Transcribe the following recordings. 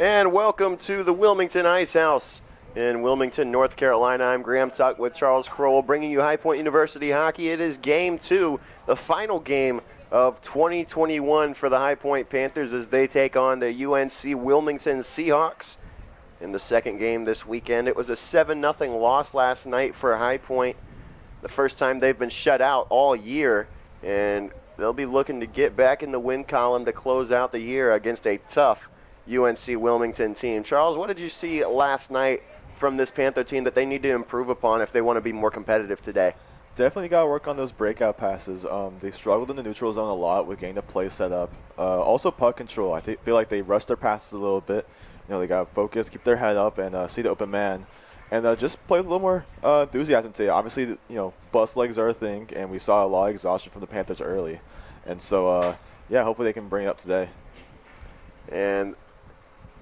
And welcome to the Wilmington Ice House in Wilmington, North Carolina. I'm Graham Tuck with Charles Crowell, bringing you High Point University hockey. It is Game 2, the final game of 2021 for the High Point Panthers as they take on the UNC Wilmington Seahawks. In the second game this weekend, it was a 7-0 loss last night for High Point. The first time they've been shut out all year, and they'll be looking to get back in the win column to close out the year against a tough UNC Wilmington team. Charles, what did you see last night from this Panther team that they need to improve upon if they want to be more competitive today? Definitely got to work on those breakout passes. They struggled in the neutral zone a lot with getting the play set up. Also puck control. I feel like they rushed their passes a little bit. You know, they got to focus, keep their head up, and see the open man. And just play with a little more enthusiasm today. Obviously, you know, bust legs are a thing, and we saw a lot of exhaustion from the Panthers early. And so, yeah, hopefully they can bring it up today. And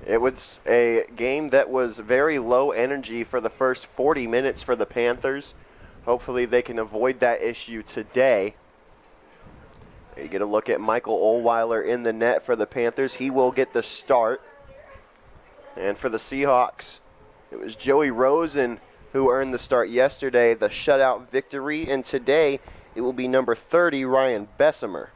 it was a game that was very low energy for the first 40 minutes for the Panthers. Hopefully they can avoid that issue today. You get a look at Michael Ohlweiler in the net for the Panthers. He will get the start. And for the Seahawks, it was Joey Rosen who earned the start yesterday, the shutout victory. And today it will be number 30, Ryan Bessemer.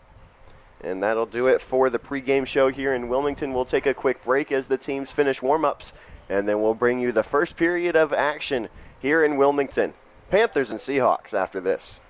And that'll do it for the pregame show here in Wilmington. We'll take a quick break as the teams finish warm-ups, and then we'll bring you the first period of action here in Wilmington. Panthers and Seahawks after this.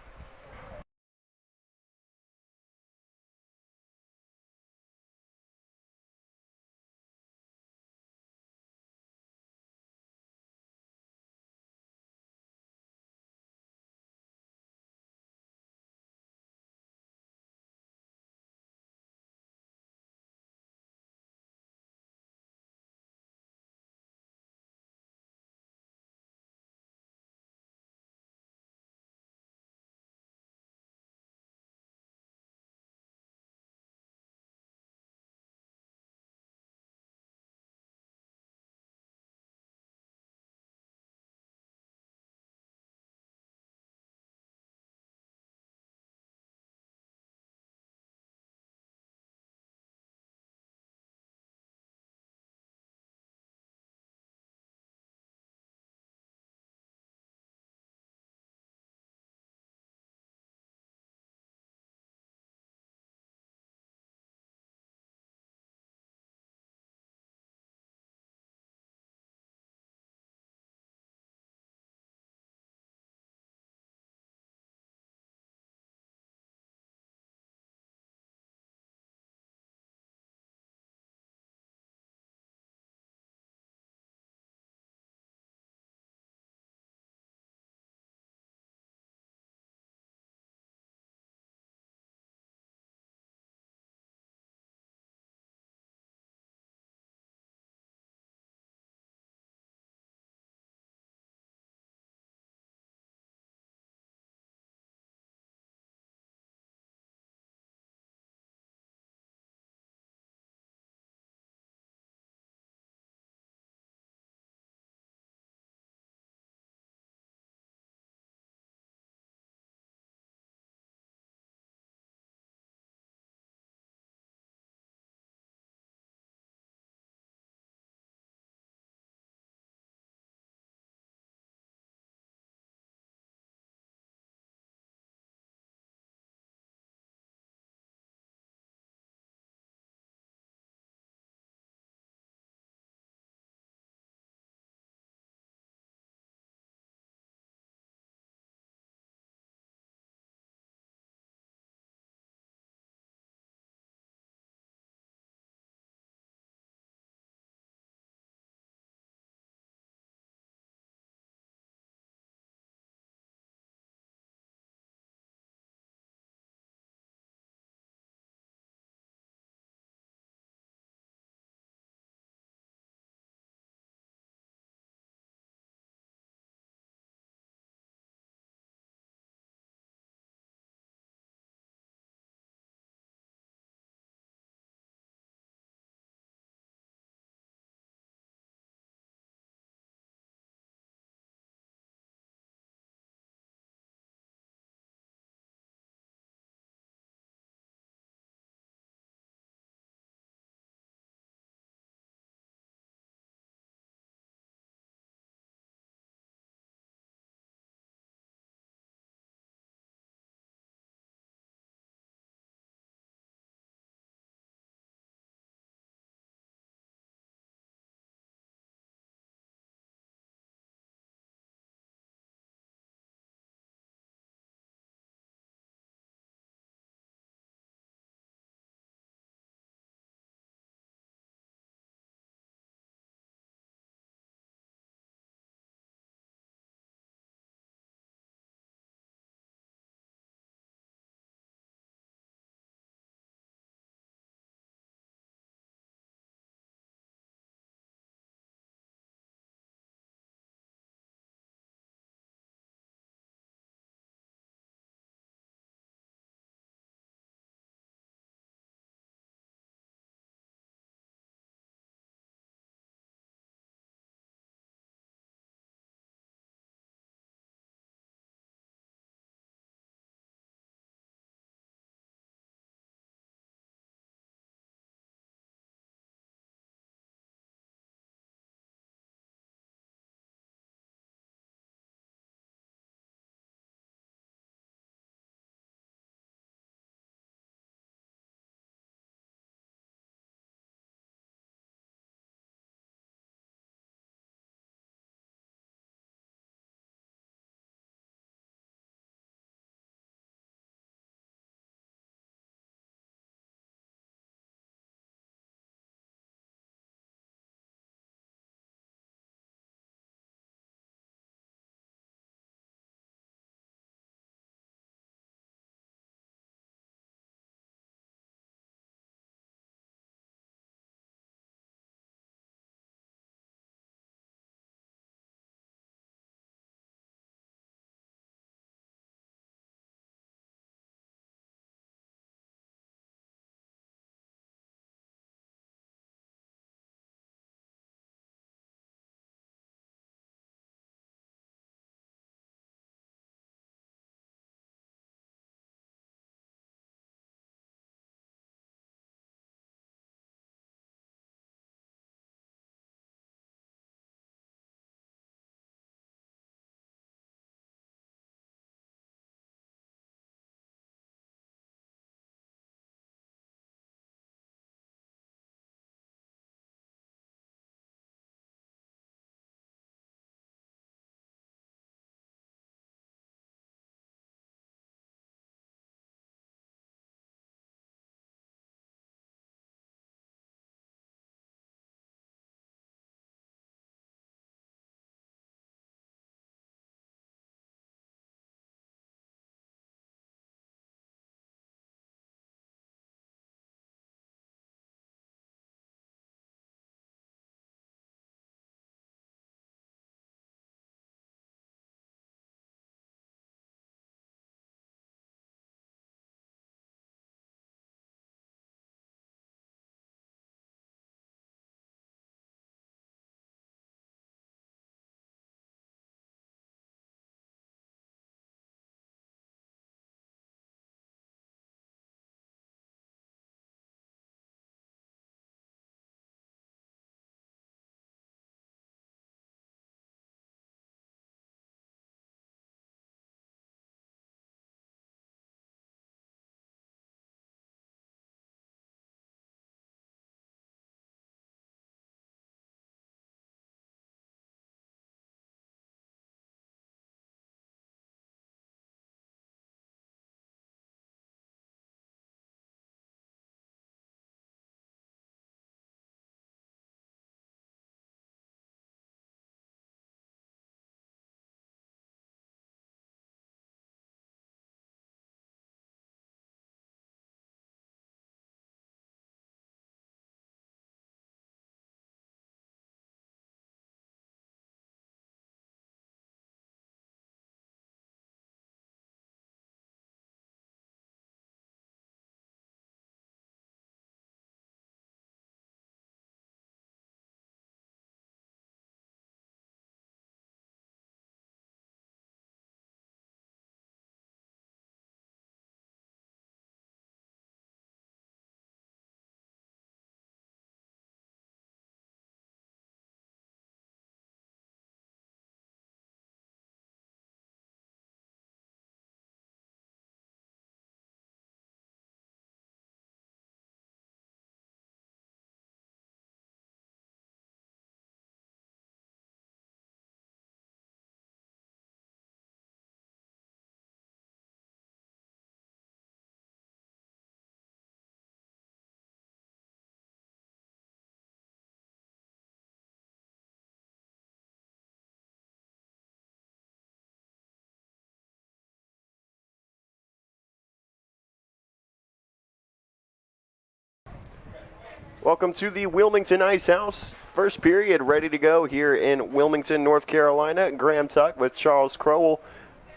Welcome to the Wilmington Ice House. First period ready to go here in Wilmington, North Carolina. Graham Tuck with Charles Crowell.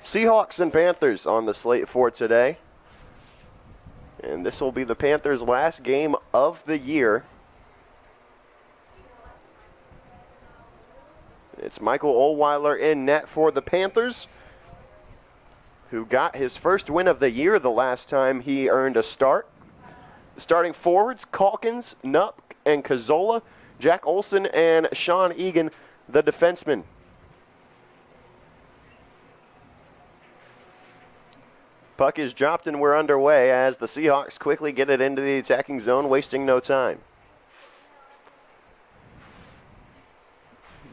Seahawks and Panthers on the slate for today. And this will be the Panthers' last game of the year. It's Michael Ohlweiler in net for the Panthers, who got his first win of the year the last time he earned a start. Starting forwards, Calkins, Nupp, and Cazzola. Jack Olson and Sean Egan, the defensemen. Puck is dropped and we're underway as the Seahawks quickly get it into the attacking zone, wasting no time.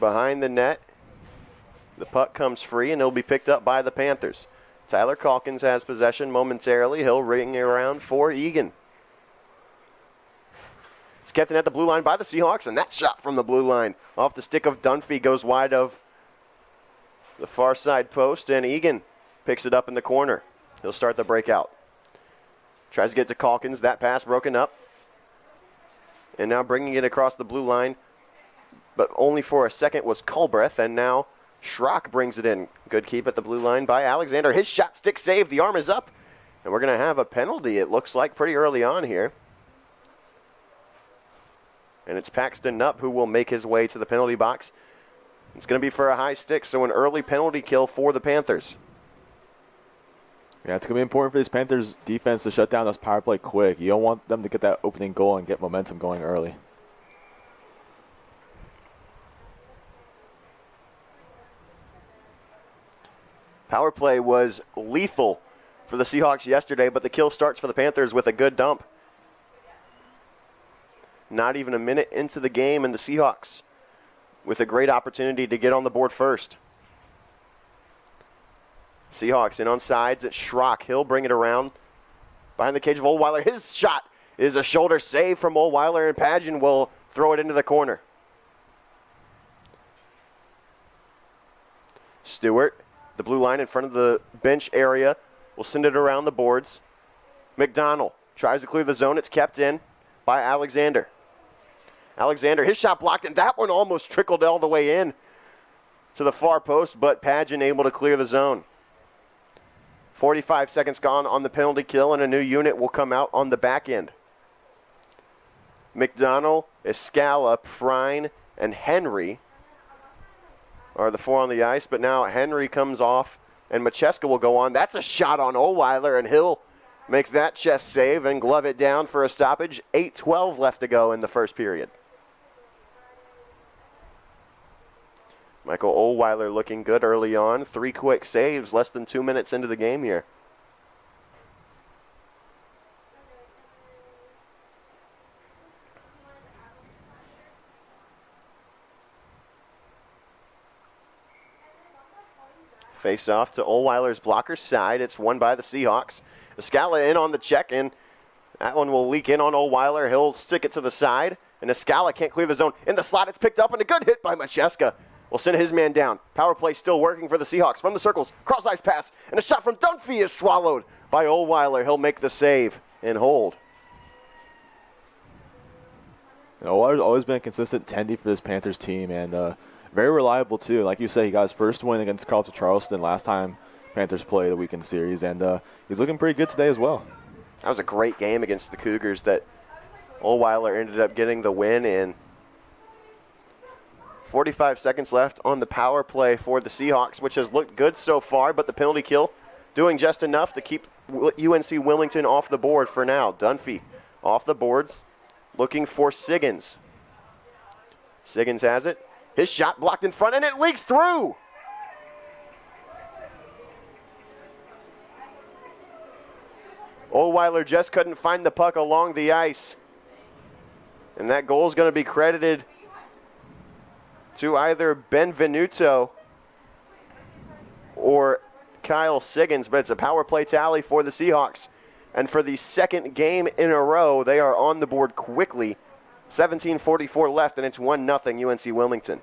Behind the net, the puck comes free and it'll be picked up by the Panthers. Tyler Calkins has possession momentarily. He'll ring around for Egan. It's kept in at the blue line by the Seahawks, and that shot from the blue line off the stick of Dunphy goes wide of the far side post, and Egan picks it up in the corner. He'll start the breakout. Tries to get to Calkins. That pass broken up. And now bringing it across the blue line, but only for a second, was Culbreth, and now Schrock brings it in. Good keep at the blue line by Alexander. His shot stick saved. The arm is up, and we're going to have a penalty, it looks like, pretty early on here. And it's Paxton Nupp who will make his way to the penalty box. It's going to be for a high stick, so an early penalty kill for the Panthers. Yeah, it's going to be important for this Panthers defense to shut down this power play quick. You don't want them to get that opening goal and get momentum going early. Power play was lethal for the Seahawks yesterday, but the kill starts for the Panthers with a good dump. Not even a minute into the game, and the Seahawks with a great opportunity to get on the board first. Seahawks in on sides at Schrock. He'll bring it around behind the cage of Ohlweiler. His shot is a shoulder save from Ohlweiler, and Pageant will throw it into the corner. Stewart, the blue line in front of the bench area, will send it around the boards. McDonald tries to clear the zone. It's kept in by Alexander. Alexander, his shot blocked, and that one almost trickled all the way in to the far post, but Pageant able to clear the zone. 45 seconds gone on the penalty kill, and a new unit will come out on the back end. McDonald, Escala, Prine, and Henry are the four on the ice, but now Henry comes off, and Macheska will go on. That's a shot on Ohlweiler, and he'll make that chest save and glove it down for a stoppage. 8:12 left to go in the first period. Michael Ohlweiler looking good early on. 3 quick saves, less than 2 minutes into the game here. Face off to Ohlweiler's blocker side. It's won by the Seahawks. Escala in on the check, and that one will leak in on Ohlweiler. He'll stick it to the side, and Escala can't clear the zone. In the slot, it's picked up, and a good hit by Macheska will send his man down. Power play still working for the Seahawks. From the circles, cross-ice pass, and a shot from Dunphy is swallowed by Ohlweiler. He'll make the save and hold. Ohlweiler's always been a consistent tendy for this Panthers team, and very reliable too. Like you said, he got his first win against Carlton Charleston last time Panthers played a weekend series, and he's looking pretty good today as well. That was a great game against the Cougars that Ohlweiler ended up getting the win in. 45 seconds left on the power play for the Seahawks, which has looked good so far, but the penalty kill doing just enough to keep UNC Wilmington off the board for now. Dunphy off the boards, looking for Siggins. Siggins has it. His shot blocked in front, and it leaks through. Ohlweiler just couldn't find the puck along the ice. And that goal is going to be credited to either Benvenuto or Kyle Siggins, but it's a power play tally for the Seahawks. And for the second game in a row, they are on the board quickly. 17:44 left, and it's 1-0 UNC Wilmington.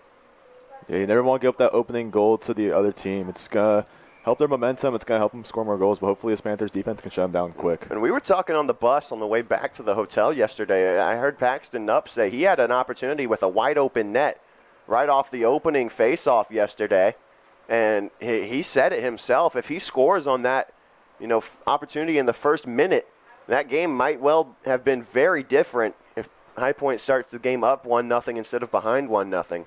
Yeah, you never want to give up that opening goal to the other team. It's going to help their momentum. It's going to help them score more goals, but hopefully this Panthers defense can shut them down quick. And we were talking on the bus on the way back to the hotel yesterday. I heard Paxton Nupp say he had an opportunity with a wide open net right off the opening faceoff yesterday. And he said it himself. If he scores on that, opportunity in the first minute, that game might well have been very different if High Point starts the game up 1-0 instead of behind 1-0.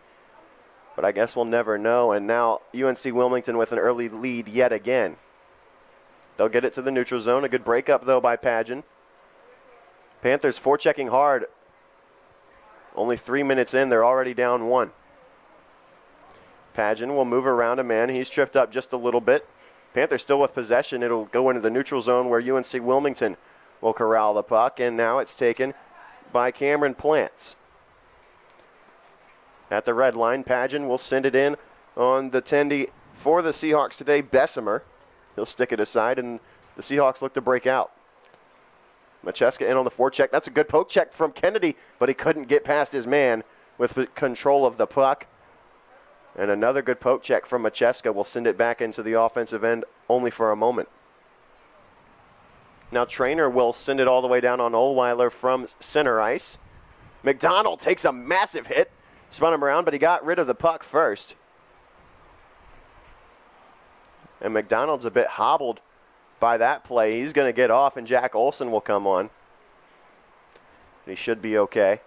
But I guess we'll never know. And now UNC Wilmington with an early lead yet again. They'll get it to the neutral zone. A good breakup, though, by Padgett. Panthers forechecking hard. Only 3 minutes in, they're already down 1. Padgett will move around a man. He's tripped up just a little bit. Panthers still with possession. It'll go into the neutral zone where UNC Wilmington will corral the puck. And now it's taken by Cameron Plants. At the red line, Padgett will send it in on the tendy for the Seahawks today, Bessemer. He'll stick it aside, and the Seahawks look to break out. Macheska in on the forecheck. That's a good poke check from Kennedy, but he couldn't get past his man with control of the puck. And another good poke check from Macheska will send it back into the offensive end only for a moment. Now Trainer will send it all the way down on Ohlweiler from center ice. McDonald takes a massive hit. Spun him around, but he got rid of the puck first. And McDonald's a bit hobbled by that play. He's going to get off, and Jack Olson will come on. He should be okay.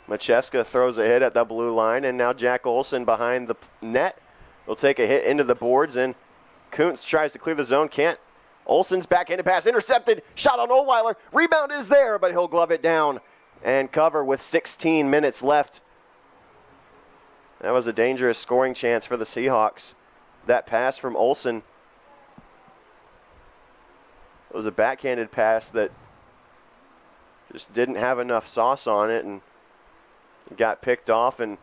Macheska throws a hit at the blue line, and now Jack Olson behind the net will take a hit into the boards, and Kuntz tries to clear the zone, can't. Olson's backhanded pass intercepted, shot on Ohlweiler, rebound is there, but he'll glove it down and cover with 16 minutes left. That was a dangerous scoring chance for the Seahawks. That pass from Olson was a backhanded pass that just didn't have enough sauce on it and got picked off and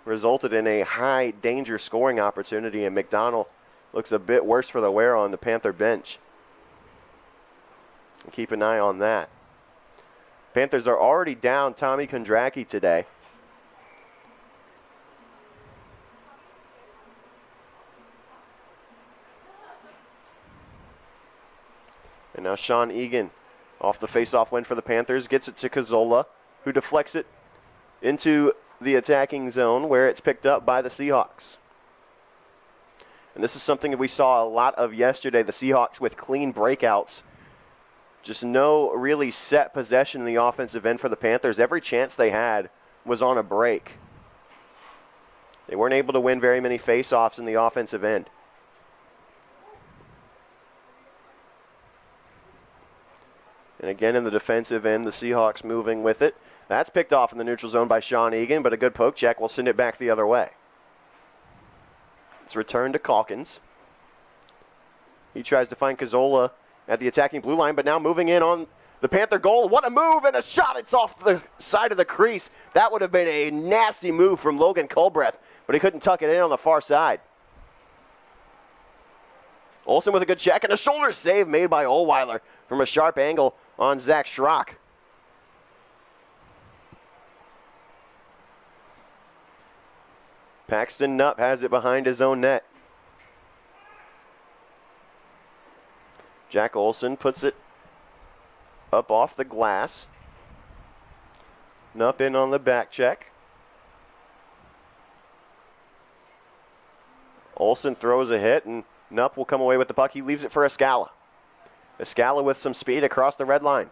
resulted in a high danger scoring opportunity, and McDonald looks a bit worse for the wear on the Panther bench. Keep an eye on that. Panthers are already down Tommy Kondracki today. And now Sean Egan off the face-off win for the Panthers. Gets it to Cazzola, who deflects it into the attacking zone where it's picked up by the Seahawks. And this is something that we saw a lot of yesterday. The Seahawks with clean breakouts. Just no really set possession in the offensive end for the Panthers. Every chance they had was on a break. They weren't able to win very many face-offs in the offensive end. And again in the defensive end, the Seahawks moving with it. That's picked off in the neutral zone by Sean Egan, but a good poke check will send it back the other way. It's returned to Calkins. He tries to find Cazzola at the attacking blue line, but now moving in on the Panther goal. What a move and a shot. It's off the side of the crease. That would have been a nasty move from Logan Culbreth, but he couldn't tuck it in on the far side. Olsen with a good check and a shoulder save made by Ohlweiler from a sharp angle on Zach Schrock. Paxton Nupp has it behind his own net. Jack Olson puts it up off the glass. Nupp in on the back check. Olson throws a hit, and Nupp will come away with the puck. He leaves it for Escala. Escala with some speed across the red line.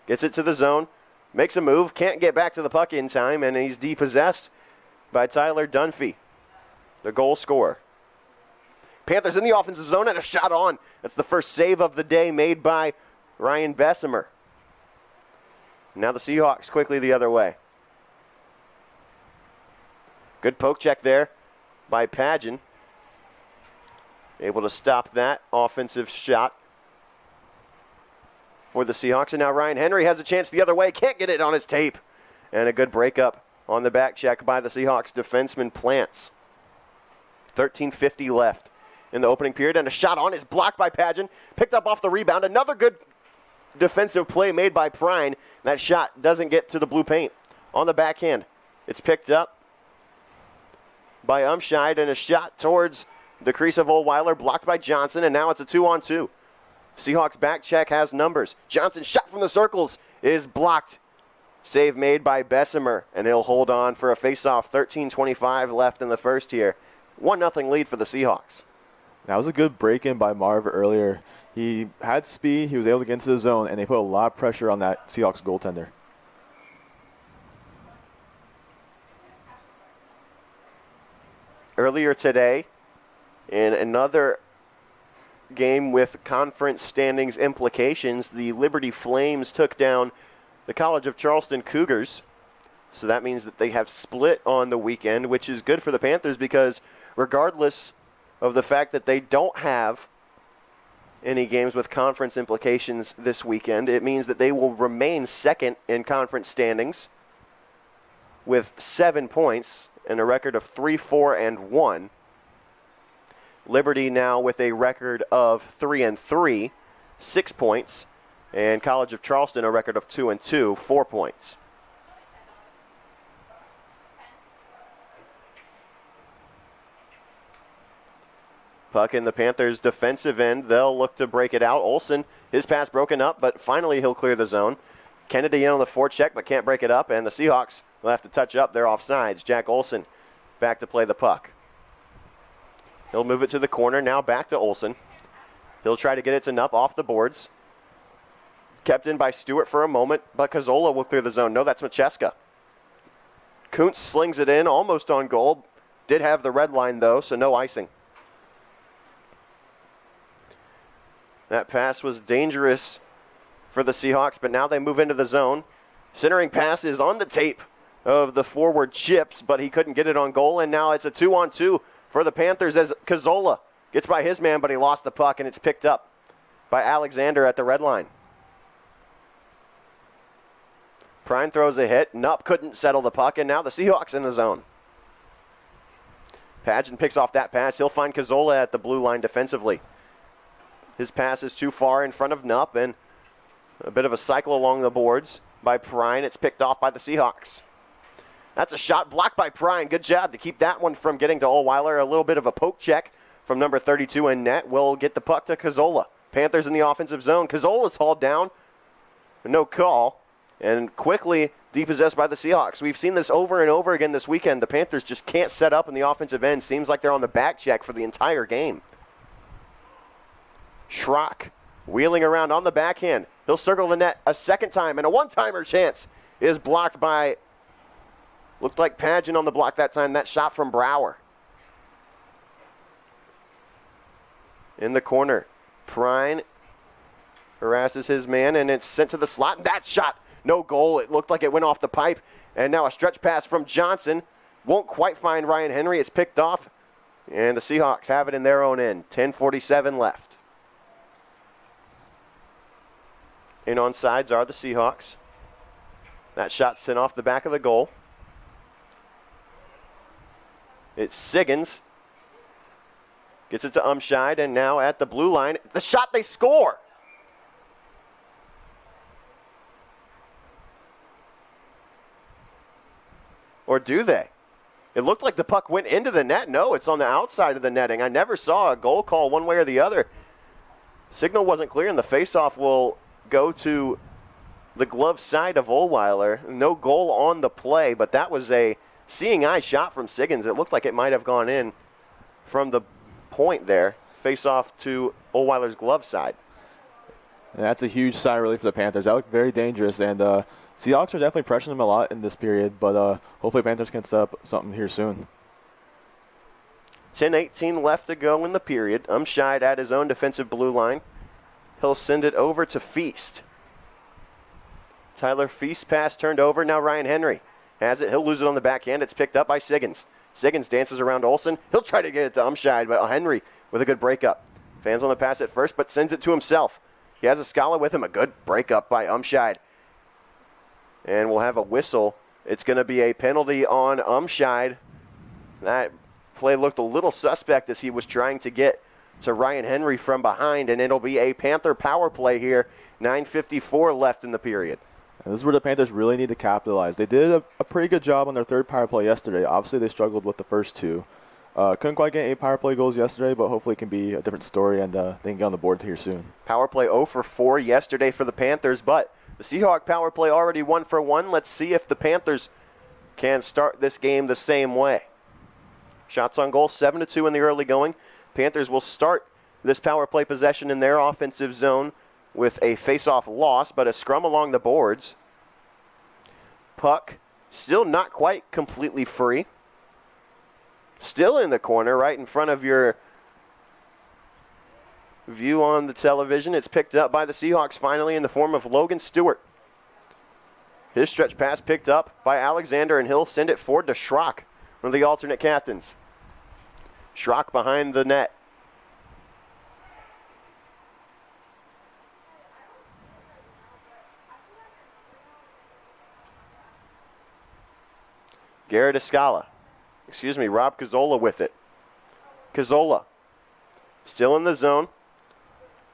Gets it to the zone, makes a move, can't get back to the puck in time, and he's depossessed by Tyler Dunphy, the goal scorer. Panthers in the offensive zone and a shot on. That's the first save of the day made by Ryan Bessemer. Now the Seahawks quickly the other way. Good poke check there by Padgett. Able to stop that offensive shot for the Seahawks. And now Ryan Henry has a chance the other way. Can't get it on his tape. And a good breakup on the back check by the Seahawks defenseman Plants. 13:50 left in the opening period, and a shot on is blocked by Padgett. Picked up off the rebound. Another good defensive play made by Prine. That shot doesn't get to the blue paint. On the backhand, it's picked up by Umscheid, and a shot towards the crease of Oldweiler, blocked by Johnson, and now it's a 2-on-2. Seahawks back check has numbers. Johnson shot from the circles is blocked. Save made by Bessemer, and he'll hold on for a face-off. 13:25 left in the first here. 1-0 lead for the Seahawks. That was a good break-in by Marv earlier. He had speed, he was able to get into the zone, and they put a lot of pressure on that Seahawks goaltender. Earlier today, in another game with conference standings implications, the Liberty Flames took down the College of Charleston Cougars. So that means that they have split on the weekend, which is good for the Panthers because regardless of the fact that they don't have any games with conference implications this weekend, it means that they will remain second in conference standings with 7 points and a record of 3-4-1. Liberty now with a record of 3-3, 6 points, and College of Charleston a record of 2-2, 4 points. Puck in the Panthers' defensive end. They'll look to break it out. Olsen, his pass broken up, but finally he'll clear the zone. Kennedy in on the forecheck, but can't break it up, and the Seahawks will have to touch up their offsides. Jack Olsen back to play the puck. He'll move it to the corner, now back to Olsen. He'll try to get it to Nupp off the boards. Kept in by Stewart for a moment, but Cazzola will clear the zone. No, that's Macheska. Kuntz slings it in, almost on goal. Did have the red line, though, so no icing. That pass was dangerous for the Seahawks, but now they move into the zone. Centering pass is on the tape of the forward Chips, but he couldn't get it on goal, and now it's a 2-on-2 for the Panthers as Cazzola gets by his man, but he lost the puck, and it's picked up by Alexander at the red line. Prine throws a hit. Nupp couldn't settle the puck, and now the Seahawks in the zone. Padgett picks off that pass. He'll find Cazzola at the blue line defensively. His pass is too far in front of Nupp, and a bit of a cycle along the boards by Prine. It's picked off by the Seahawks. That's a shot blocked by Prine. Good job to keep that one from getting to Oldweiler. A little bit of a poke check from number 32 in net will get the puck to Cazzola. Panthers in the offensive zone. Cazzola's hauled down. No call. And quickly depossessed by the Seahawks. We've seen this over and over again this weekend. The Panthers just can't set up in the offensive end. Seems like they're on the back check for the entire game. Schrock wheeling around on the backhand. He'll circle the net a second time, and a one-timer chance is blocked by, looked like Padgett on the block that time. That shot from Brower. In the corner, Prine harasses his man, and it's sent to the slot. And that shot, no goal. It looked like it went off the pipe. And now a stretch pass from Johnson. Won't quite find Ryan Henry. It's picked off, and the Seahawks have it in their own end. 10:47 left. In on sides are the Seahawks. That shot sent off the back of the goal. It's Siggins. Gets it to Umscheid, and now at the blue line. The shot, they score! Or do they? It looked like the puck went into the net. No, it's on the outside of the netting. I never saw a goal call one way or the other. Signal wasn't clear, and the faceoff will go to the glove side of Oldweiler. No goal on the play, but that was a seeing eye shot from Siggins. It looked like it might have gone in from the point there. Face off to Oldweiler's glove side. And that's a huge sigh of relief for the Panthers. That looked very dangerous, and Seahawks are definitely pressuring them a lot in this period, but hopefully Panthers can set up something here soon. 10:18 left to go in the period. Umscheid at his own defensive blue line. He'll send it over to Feast. Tyler Feast pass turned over. Now Ryan Henry has it. He'll lose it on the backhand. It's picked up by Siggins. Siggins dances around Olsen. He'll try to get it to Umscheid, but Henry with a good breakup. Fans on the pass at first, but sends it to himself. He has a Scala with him. A good breakup by Umscheid. And we'll have a whistle. It's going to be a penalty on Umscheid. That play looked a little suspect as he was trying to get to Ryan Henry from behind, and it'll be a Panther power play here. 9:54 left in the period. And this is where the Panthers really need to capitalize. They did a pretty good job on their third power play yesterday. Obviously, they struggled with the first two. Couldn't quite get 8 power play goals yesterday, but hopefully it can be a different story, and they can get on the board here soon. Power play 0 for 4 yesterday for the Panthers, but the Seahawk power play already 1 for 1. Let's see if the Panthers can start this game the same way. Shots on goal, 7-2 in the early going. Panthers will start this power play possession in their offensive zone with a face-off loss, but a scrum along the boards. Puck still not quite completely free. Still in the corner, right in front of your view on the television. It's picked up by the Seahawks finally in the form of Logan Stewart. His stretch pass picked up by Alexander, and he'll send it forward to Schrock, one of the alternate captains. Schrock behind the net. Garrett Escala. Rob Cazzola with it. Cazzola still in the zone.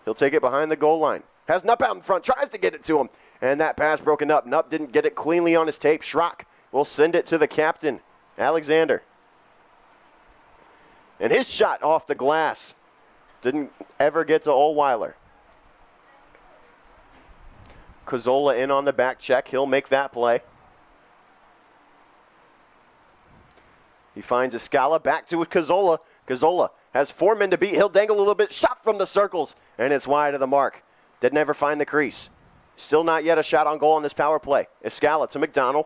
He'll take it behind the goal line. Has Nupp out in front, tries to get it to him. And that pass broken up. Nupp didn't get it cleanly on his tape. Schrock will send it to the captain, Alexander. And his shot off the glass didn't ever get to Ohlweiler. Cazzola in on the back check. He'll make that play. He finds Escala, back to Cazzola. Cazzola has 4 men to beat. He'll dangle a little bit. Shot from the circles, and it's wide of the mark. Didn't ever find the crease. Still not yet a shot on goal on this power play. Escala to McDonald.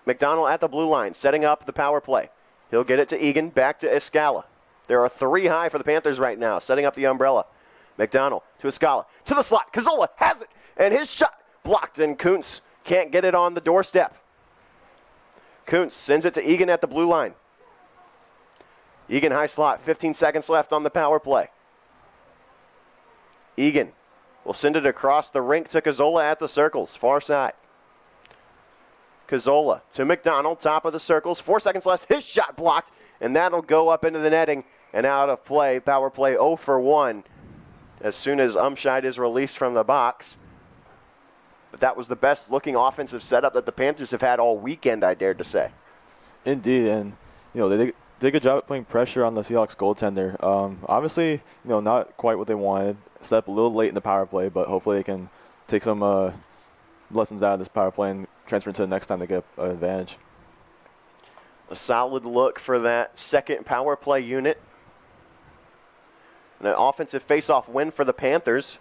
McDonald at the blue line, setting up the power play. He'll get it to Egan, back to Escala. There are 3 high for the Panthers right now, setting up the umbrella. McDonald to Escala, to the slot. Cazzola has it, and his shot blocked, and Kuntz can't get it on the doorstep. Kuntz sends it to Egan at the blue line. Egan high slot, 15 seconds left on the power play. Egan will send it across the rink to Cazzola at the circles, far side. Cazzola to McDonald, top of the circles, 4 seconds left, his shot blocked, and that'll go up into the netting and out of play. Power play 0 for 1 as soon as Umscheid is released from the box. But that was the best looking offensive setup that the Panthers have had all weekend, I dare to say. Indeed, and they did a good job at putting pressure on the Seahawks goaltender. Obviously, not quite what they wanted. Set up a little late in the power play, but hopefully they can take some lessons out of this power play and transfer into the next time to get an advantage. A solid look for that second power play unit. An offensive face-off win for the Panthers.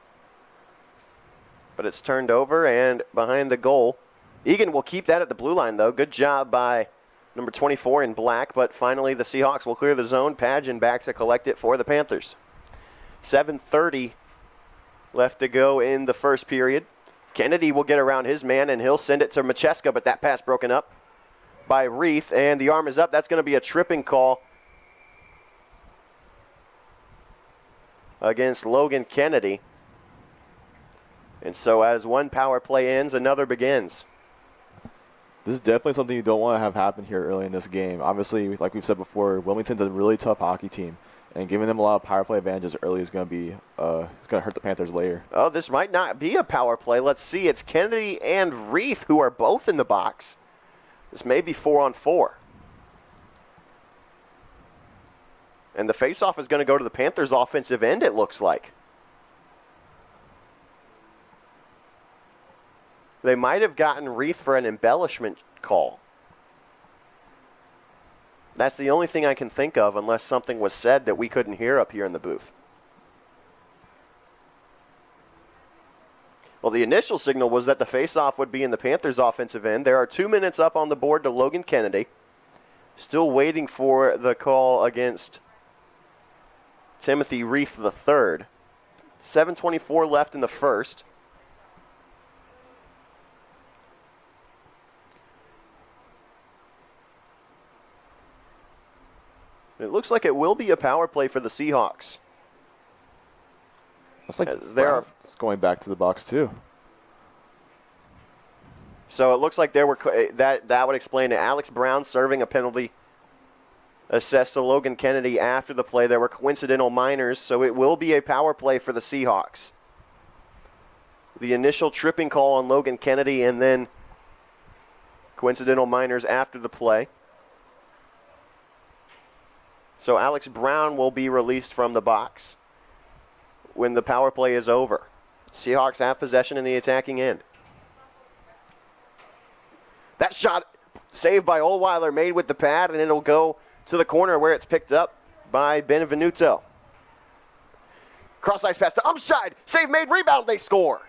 But it's turned over and behind the goal. Egan will keep that at the blue line, though. Good job by number 24 in black, but finally the Seahawks will clear the zone. Padgett back to collect it for the Panthers. 7:30 left to go in the first period. Kennedy will get around his man, and he'll send it to Macheska, but that pass broken up by Reith, and the arm is up. That's going to be a tripping call against Logan Kennedy. And so as one power play ends, another begins. This is definitely something you don't want to have happen here early in this game. Obviously, like we've said before, Wilmington's a really tough hockey team, and giving them a lot of power play advantages early is going to be it's going to hurt the Panthers later. Oh, this might not be a power play. Let's see. It's Kennedy and Reith who are both in the box. This may be 4-on-4. And the faceoff is going to go to the Panthers' offensive end, it looks like. They might have gotten Reith for an embellishment call. That's the only thing I can think of, unless something was said that we couldn't hear up here in the booth. Well, the initial signal was that the faceoff would be in the Panthers' offensive end. There are 2 minutes up on the board to Logan Kennedy. Still waiting for the call against Timothy Reith III. 7:24 left in the first. It looks like it will be a power play for the Seahawks. Looks like Brown's going back to the box too. So it looks like there were that would explain it. Alex Brown serving a penalty assessed to Logan Kennedy after the play. There were coincidental minors, so it will be a power play for the Seahawks. the initial tripping call on Logan Kennedy and then coincidental minors after the play. So Alex Brown will be released from the box when the power play is over. Seahawks have possession in the attacking end. That shot saved by Oldweiler, made with the pad, and it'll go to the corner where it's picked up by Benevenuto. Cross ice pass to Umscheid. Save made, rebound, they score.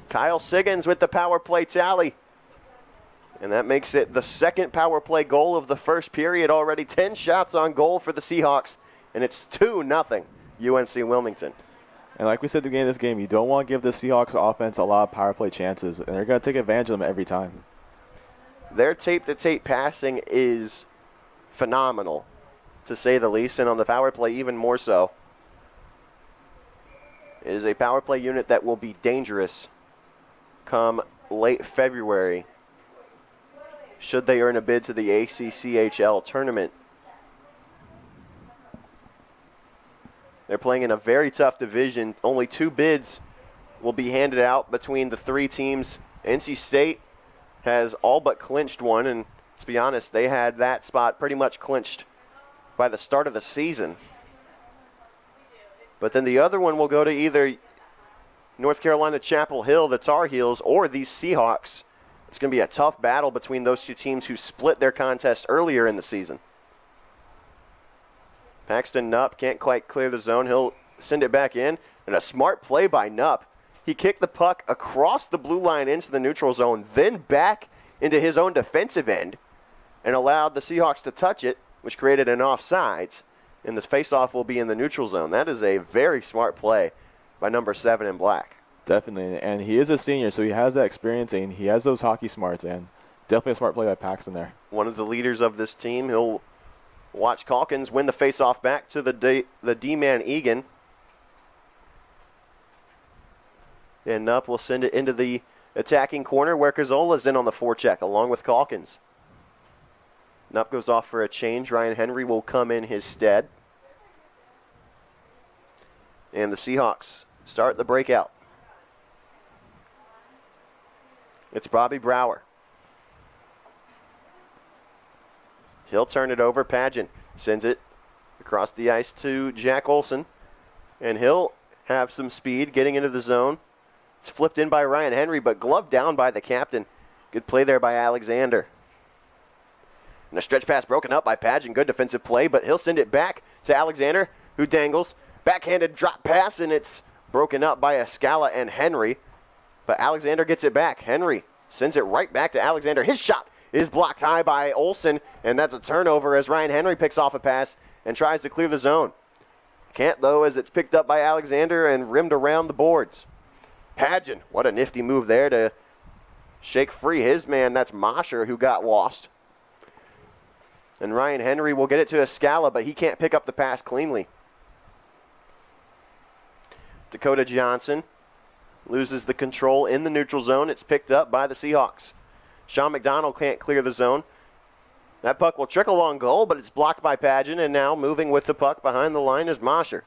Kyle Siggins with the power play tally. And that makes it the second power play goal of the first period already. 10 shots on goal for the Seahawks, and it's 2-0 UNC Wilmington. And like we said at the beginning of this game, you don't want to give the Seahawks offense a lot of power play chances, and they're going to take advantage of them every time. Their tape-to-tape passing is phenomenal, to say the least, and on the power play even more so. It is a power play unit that will be dangerous come late February should they earn a bid to the ACCHL tournament. They're playing in a very tough division. Only 2 bids will be handed out between the 3 teams. NC State has all but clinched one, and to be honest, they had that spot pretty much clinched by the start of the season. But then the other one will go to either North Carolina Chapel Hill, the Tar Heels, or these Seahawks. It's going to be a tough battle between those 2 teams who split their contest earlier in the season. Paxton Knupp can't quite clear the zone. He'll send it back in. And a smart play by Knupp. He kicked the puck across the blue line into the neutral zone, then back into his own defensive end, and allowed the Seahawks to touch it, which created an offsides. And this faceoff will be in the neutral zone. That is a very smart play by number 7 in black. Definitely, and he is a senior, so he has that experience, and he has those hockey smarts, and definitely a smart play by Paxton there. One of the leaders of this team. He'll watch Calkins win the faceoff back to the D-man Egan. And Knupp will send it into the attacking corner where Cazzola's in on the forecheck along with Calkins. Knupp goes off for a change. Ryan Henry will come in his stead. And the Seahawks start the breakout. It's Bobby Brower. He'll turn it over. Pageant sends it across the ice to Jack Olson. And he'll have some speed getting into the zone. It's flipped in by Ryan Henry, but gloved down by the captain. Good play there by Alexander. And a stretch pass broken up by Pageant. Good defensive play, but he'll send it back to Alexander, who dangles. Backhanded drop pass, and it's broken up by Escala and Henry. But Alexander gets it back. Henry sends it right back to Alexander. His shot is blocked high by Olsen, and that's a turnover as Ryan Henry picks off a pass and tries to clear the zone. Can't, though, as it's picked up by Alexander and rimmed around the boards. Pageant, what a nifty move there to shake free his man. That's Mosher who got lost. And Ryan Henry will get it to Escala, but he can't pick up the pass cleanly. Dakota Johnson loses the control in the neutral zone. It's picked up by the Seahawks. Sean McDonald can't clear the zone. That puck will trickle on goal, but it's blocked by Pageant, and now moving with the puck behind the line is Mosher.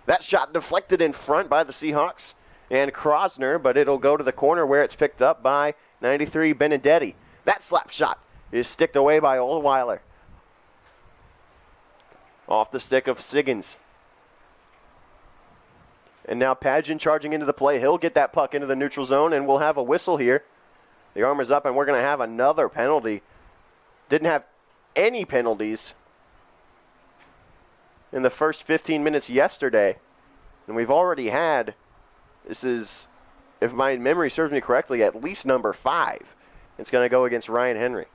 That shot deflected in front by the Seahawks and Krosner, but it'll go to the corner where it's picked up by 93 Benedetti. That slap shot is sticked away by Oldweiler. Off the stick of Siggins. And now Pageant charging into the play. He'll get that puck into the neutral zone, and we'll have a whistle here. The arm is up, and we're going to have another penalty. Didn't have any penalties in the first 15 minutes yesterday. And we've already had, this is, if my memory serves me correctly, at least number 5. It's going to go against Ryan Henry.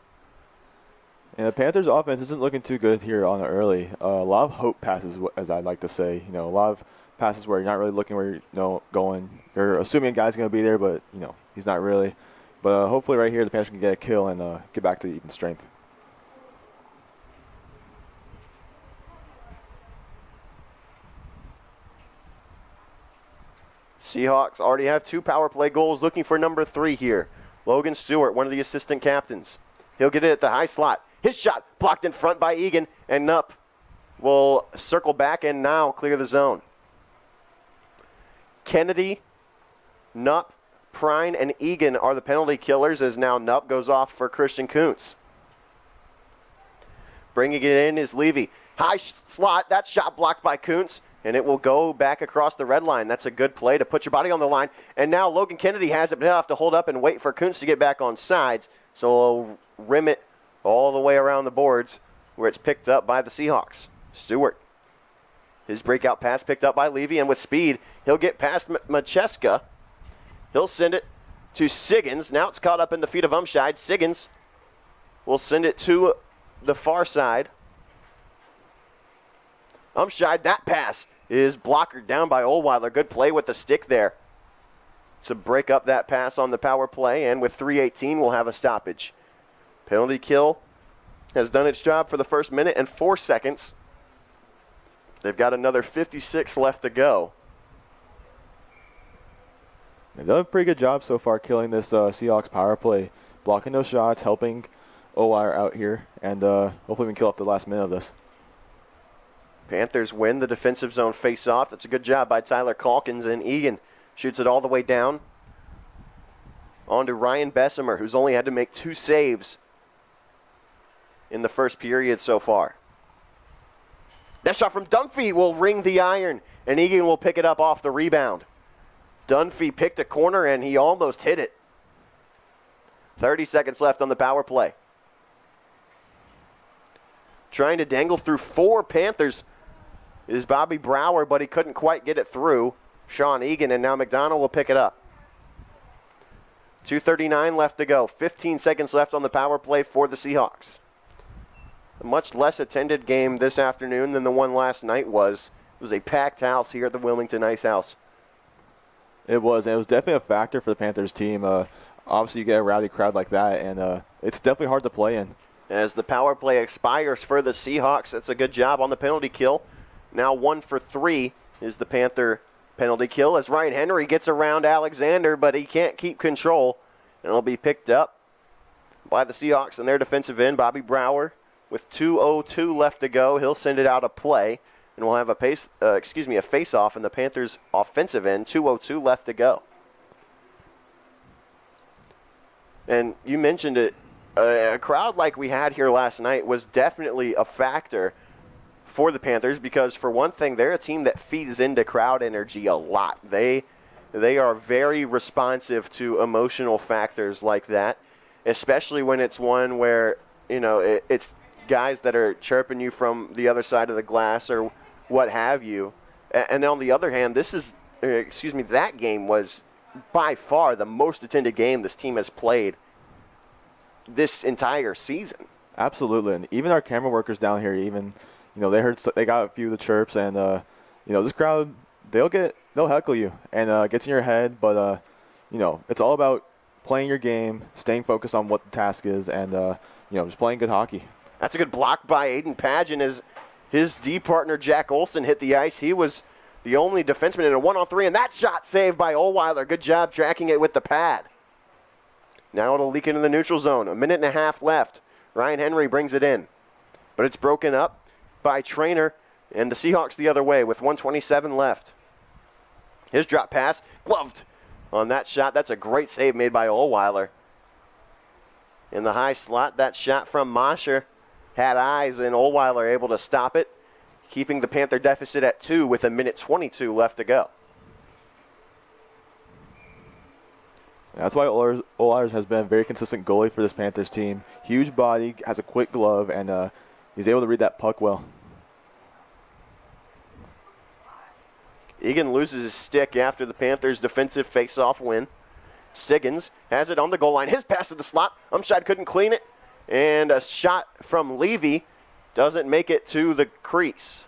And the Panthers' offense isn't looking too good here on the early. A lot of hope passes, as I'd like to say. A lot of passes where you're not really looking where you're going. You're assuming a guy's going to be there, but he's not really. But hopefully right here the Panthers can get a kill and get back to even strength. Seahawks already have 2 power play goals, looking for number 3 here. Logan Stewart, one of the assistant captains. He'll get it at the high slot. His shot blocked in front by Egan, and Nupp will circle back and now clear the zone. Kennedy, Nupp, Prine, and Egan are the penalty killers as now Nupp goes off for Christian Kuntz. Bringing it in is Levy. High slot, that shot blocked by Kuntz, and it will go back across the red line. That's a good play to put your body on the line. And now Logan Kennedy has it, but he'll have to hold up and wait for Kuntz to get back on sides. So he'll rim it all the way around the boards where it's picked up by the Seahawks. Stewart. His breakout pass picked up by Levy, and with speed, he'll get past Macheska. He'll send it to Siggins. Now it's caught up in the feet of Umscheid. Siggins will send it to the far side. Umscheid, that pass is blocked down by Oldweiler. Good play with the stick there to break up that pass on the power play, and with 3:18, we'll have a stoppage. Penalty kill has done its job for the first minute and 4 seconds. They've got another 56 left to go. They've done a pretty good job so far killing this Seahawks power play, blocking those shots, helping Oldweiler out here, and hopefully we can kill off the last minute of this. Panthers win the defensive zone face-off. That's a good job by Tyler Calkins, and Egan shoots it all the way down on to Ryan Bessemer, who's only had to make 2 saves in the first period so far. That shot from Dunphy will ring the iron, and Egan will pick it up off the rebound. Dunphy picked a corner, and he almost hit it. 30 seconds left on the power play. Trying to dangle through 4 Panthers is Bobby Brower, but he couldn't quite get it through. Sean Egan, and now McDonald will pick it up. 2:39 left to go. 15 seconds left on the power play for the Seahawks. A much less attended game this afternoon than the one last night was. It was a packed house here at the Wilmington Ice House. It was, and it was definitely a factor for the Panthers team. Obviously, you get a rowdy crowd like that, and it's definitely hard to play in. As the power play expires for the Seahawks, that's a good job on the penalty kill. Now 1 for 3 is the Panther penalty kill as Ryan Henry gets around Alexander, but he can't keep control. And it'll be picked up by the Seahawks and their defensive end, Bobby Brower. With 2:02 left to go, he'll send it out of play, and we'll have a face-off in the Panthers' offensive end. 2:02 left to go. And you mentioned it. A crowd like we had here last night was definitely a factor for the Panthers because, for one thing, they're a team that feeds into crowd energy a lot. They are very responsive to emotional factors like that, especially when it's one where, it's guys that are chirping you from the other side of the glass or what have you. And on the other hand, that game was by far the most attended game this team has played this entire season. Absolutely, and even our camera workers down here, they got a few of the chirps, and this crowd, they'll heckle you, and it gets in your head, but it's all about playing your game, staying focused on what the task is, and just playing good hockey. That's a good block by Aiden Pageant as his D partner Jack Olson hit the ice. He was the only defenseman in a 1-on-3, and that shot saved by Oldweiler. Good job tracking it with the pad. Now it'll leak into the neutral zone. 1.5 minutes left. Ryan Henry brings it in. But it's broken up by Trainer and the Seahawks the other way with 1:27 left. His drop pass, gloved on that shot. That's a great save made by Oldweiler. In the high slot, that shot from Mosher had eyes, and Oldweiler able to stop it, keeping the Panther deficit at 2 with 1:22 left to go. That's why Oldweiler has been a very consistent goalie for this Panthers team. Huge body, has a quick glove, and he's able to read that puck well. Egan loses his stick after the Panthers' defensive face-off win. Siggins has it on the goal line. His pass to the slot. Umscheid couldn't clean it. And a shot from Levy doesn't make it to the crease.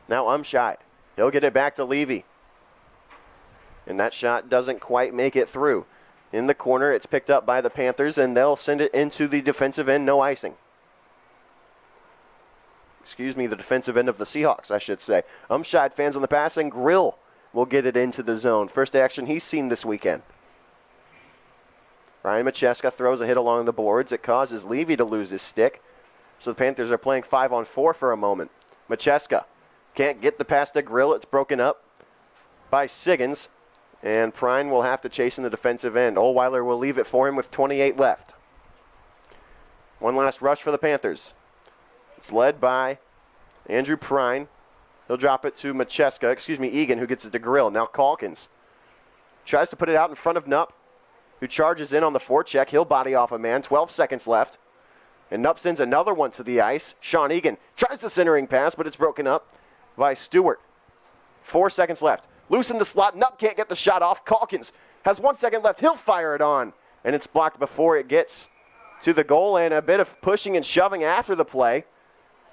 Now Umscheid. He'll get it back to Levy. And that shot doesn't quite make it through. In the corner, it's picked up by the Panthers, and they'll send it into the defensive end, no icing. The defensive end of the Seahawks, I should say. Umscheid fans on the pass, and Grill will get it into the zone. First action he's seen this weekend. Ryan Macheska throws a hit along the boards. It causes Levy to lose his stick. So the Panthers are playing 5-on-4 for a moment. Macheska can't get the pass to Grill. It's broken up by Siggins. And Prine will have to chase in the defensive end. Ohlweiler will leave it for him with 28 left. One last rush for the Panthers. It's led by Andrew Prine. He'll drop it to Egan, who gets it to Grill. Now Calkins tries to put it out in front of Nupp, who charges in on the forecheck. He'll body off a man. 12 seconds left. And Nupp sends another one to the ice. Sean Egan tries the centering pass, but it's broken up by Stewart. 4 seconds left. Loose in the slot. Nupp can't get the shot off. Calkins has 1 second left. He'll fire it on. And it's blocked before it gets to the goal, and a bit of pushing and shoving after the play.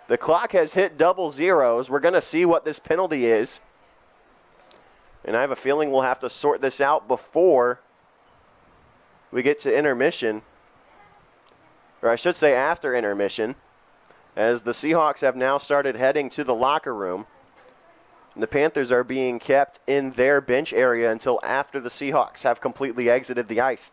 The clock has hit double zeros. We're going to see what this penalty is. And I have a feeling we'll have to sort this out before we get to intermission. Or I should say after intermission, as the Seahawks have now started heading to the locker room. And the Panthers are being kept in their bench area until after the Seahawks have completely exited the ice.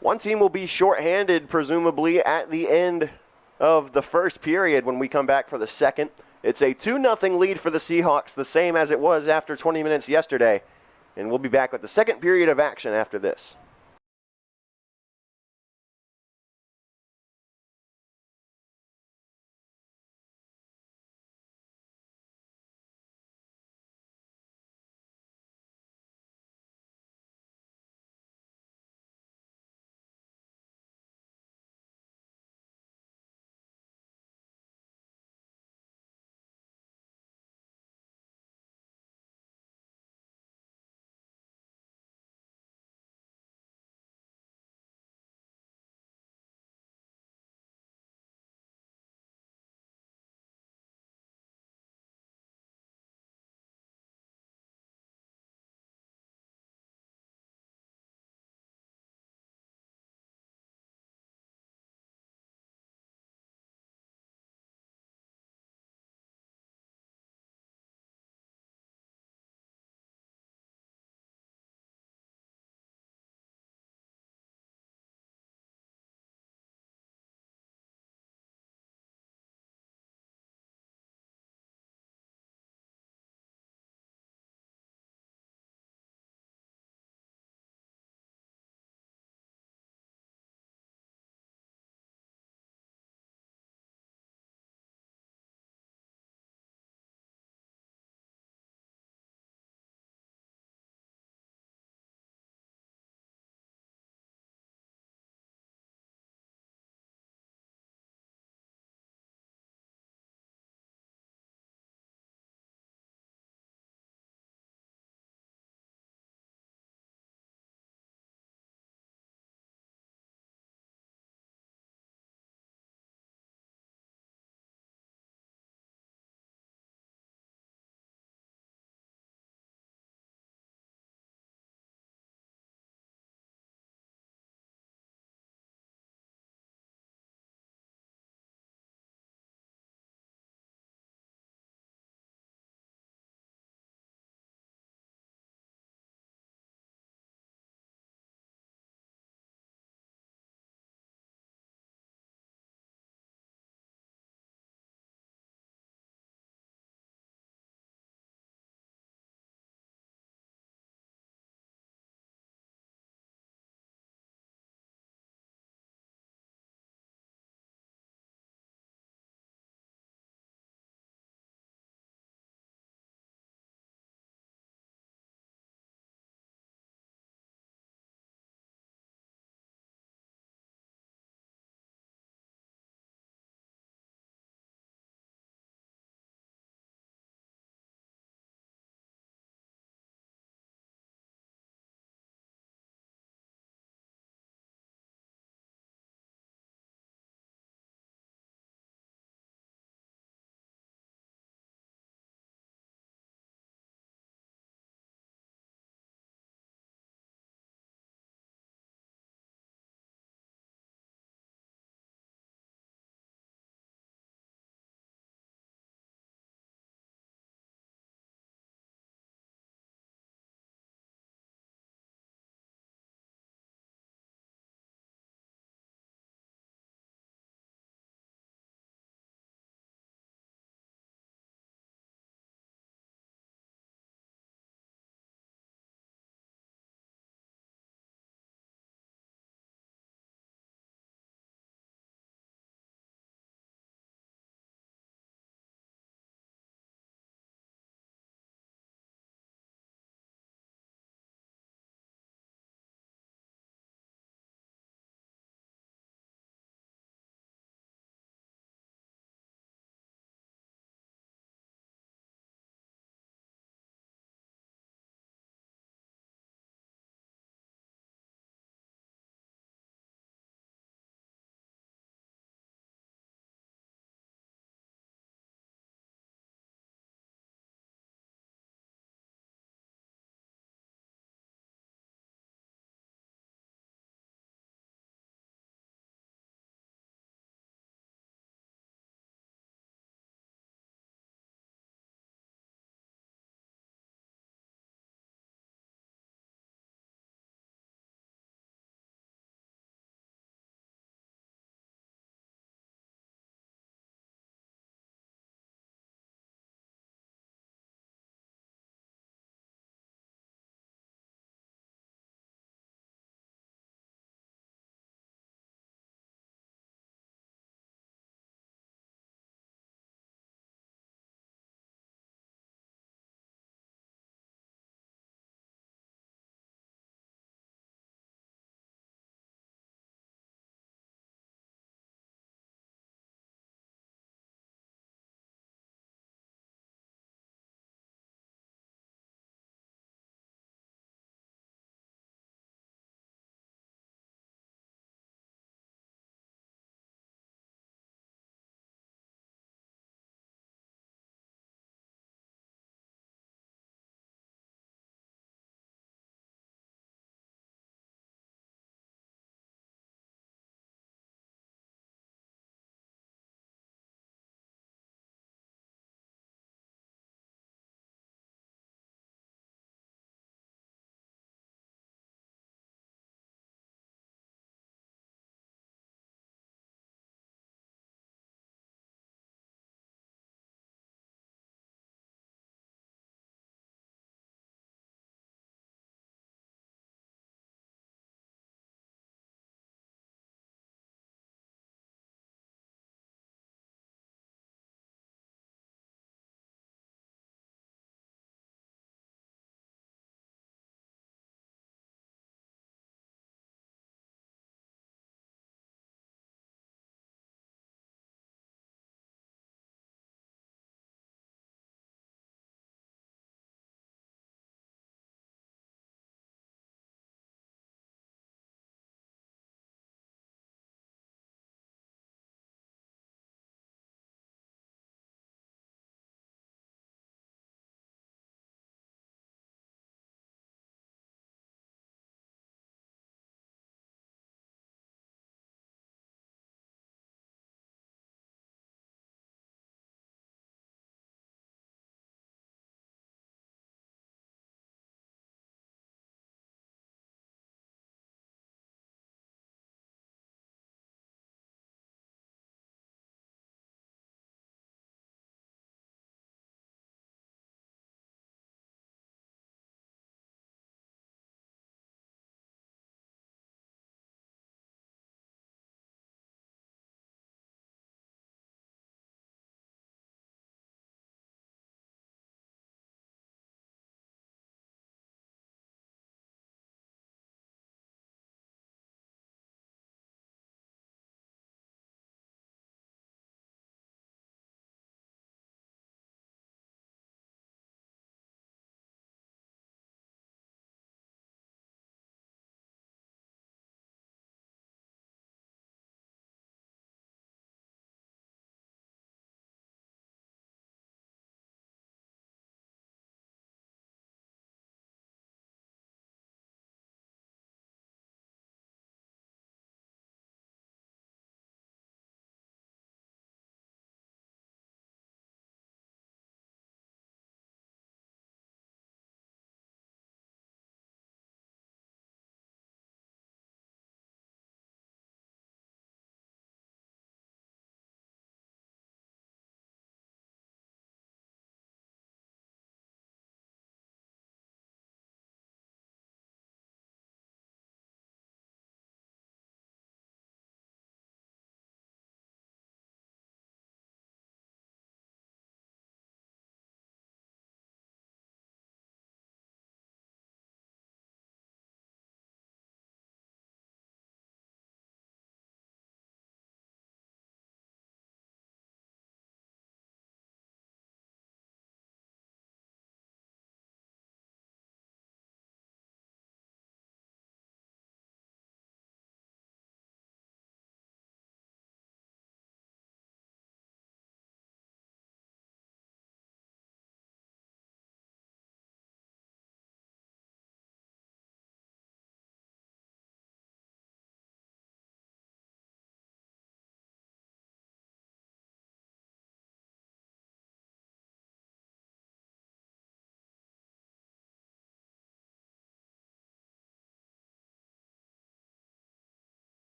One team will be shorthanded, presumably, at the end of the first period when we come back for the second. It's a 2-0 lead for the Seahawks, the same as it was after 20 minutes yesterday. And we'll be back with the second period of action after this.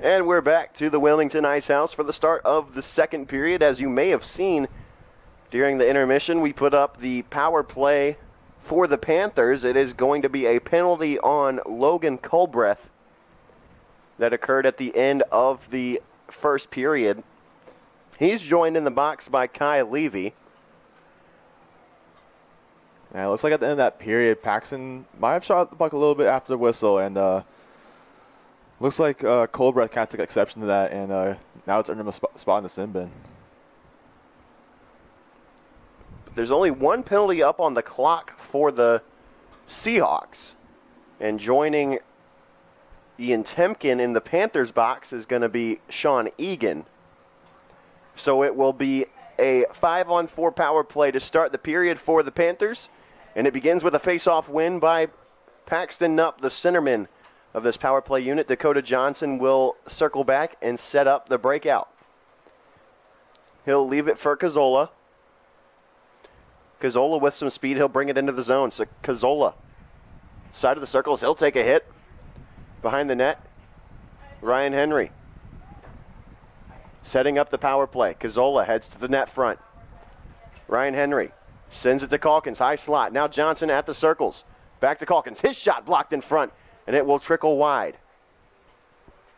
And we're back to the Wilmington Ice House for the start of the second period. As you may have seen during the intermission, we put up the power play for the Panthers. It is going to be a penalty on Logan Culbreth that occurred at the end of the first period. He's joined in the box by Kai Levy. Yeah, it looks like at the end of that period, Paxton might have shot the puck a little bit after the whistle, and looks like Culbreth kind of took exception to that, and now it's earned him a spot in the sin bin. There's only one penalty up on the clock for the Seahawks. And joining Ian Temkin in the Panthers box is going to be Sean Egan. So it will be a 5-on-4 power play to start the period for the Panthers. And it begins with a face-off win by Paxton Nupp, the centerman of this power play unit. Dakota Johnson will circle back and set up the breakout. He'll leave it for Cazzola. Cazzola with some speed, he'll bring it into the zone. So Cazzola, side of the circles, he'll take a hit. Behind the net, Ryan Henry. Setting up the power play. Cazzola heads to the net front. Ryan Henry sends it to Calkins, high slot. Now Johnson at the circles. Back to Calkins. His shot blocked in front, and it will trickle wide.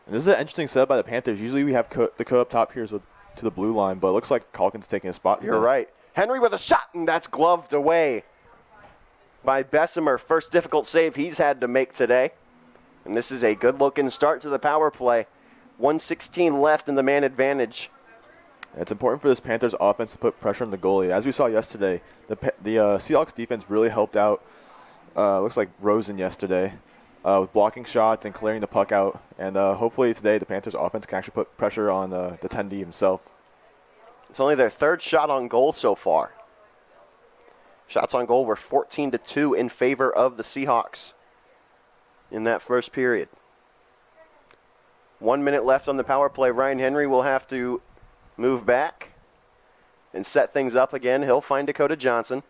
And this is an interesting setup by the Panthers. Usually we have the co up top here to the blue line, but it looks like Calkins taking a spot. You're right. Henry with a shot, and that's gloved away by Bessemer. First difficult save he's had to make today. And this is a good-looking start to the power play. 1:16 left in the man advantage. It's important for this Panthers offense to put pressure on the goalie. As we saw yesterday, the Seahawks defense really helped out, looks like Rosen yesterday, with blocking shots and clearing the puck out. And hopefully today the Panthers offense can actually put pressure on the 10D himself. It's only their third shot on goal so far. Shots on goal were 14-2 in favor of the Seahawks in that first period. 1 minute left on the power play. Ryan Henry will have to move back and set things up again. He'll find Dakota Johnson.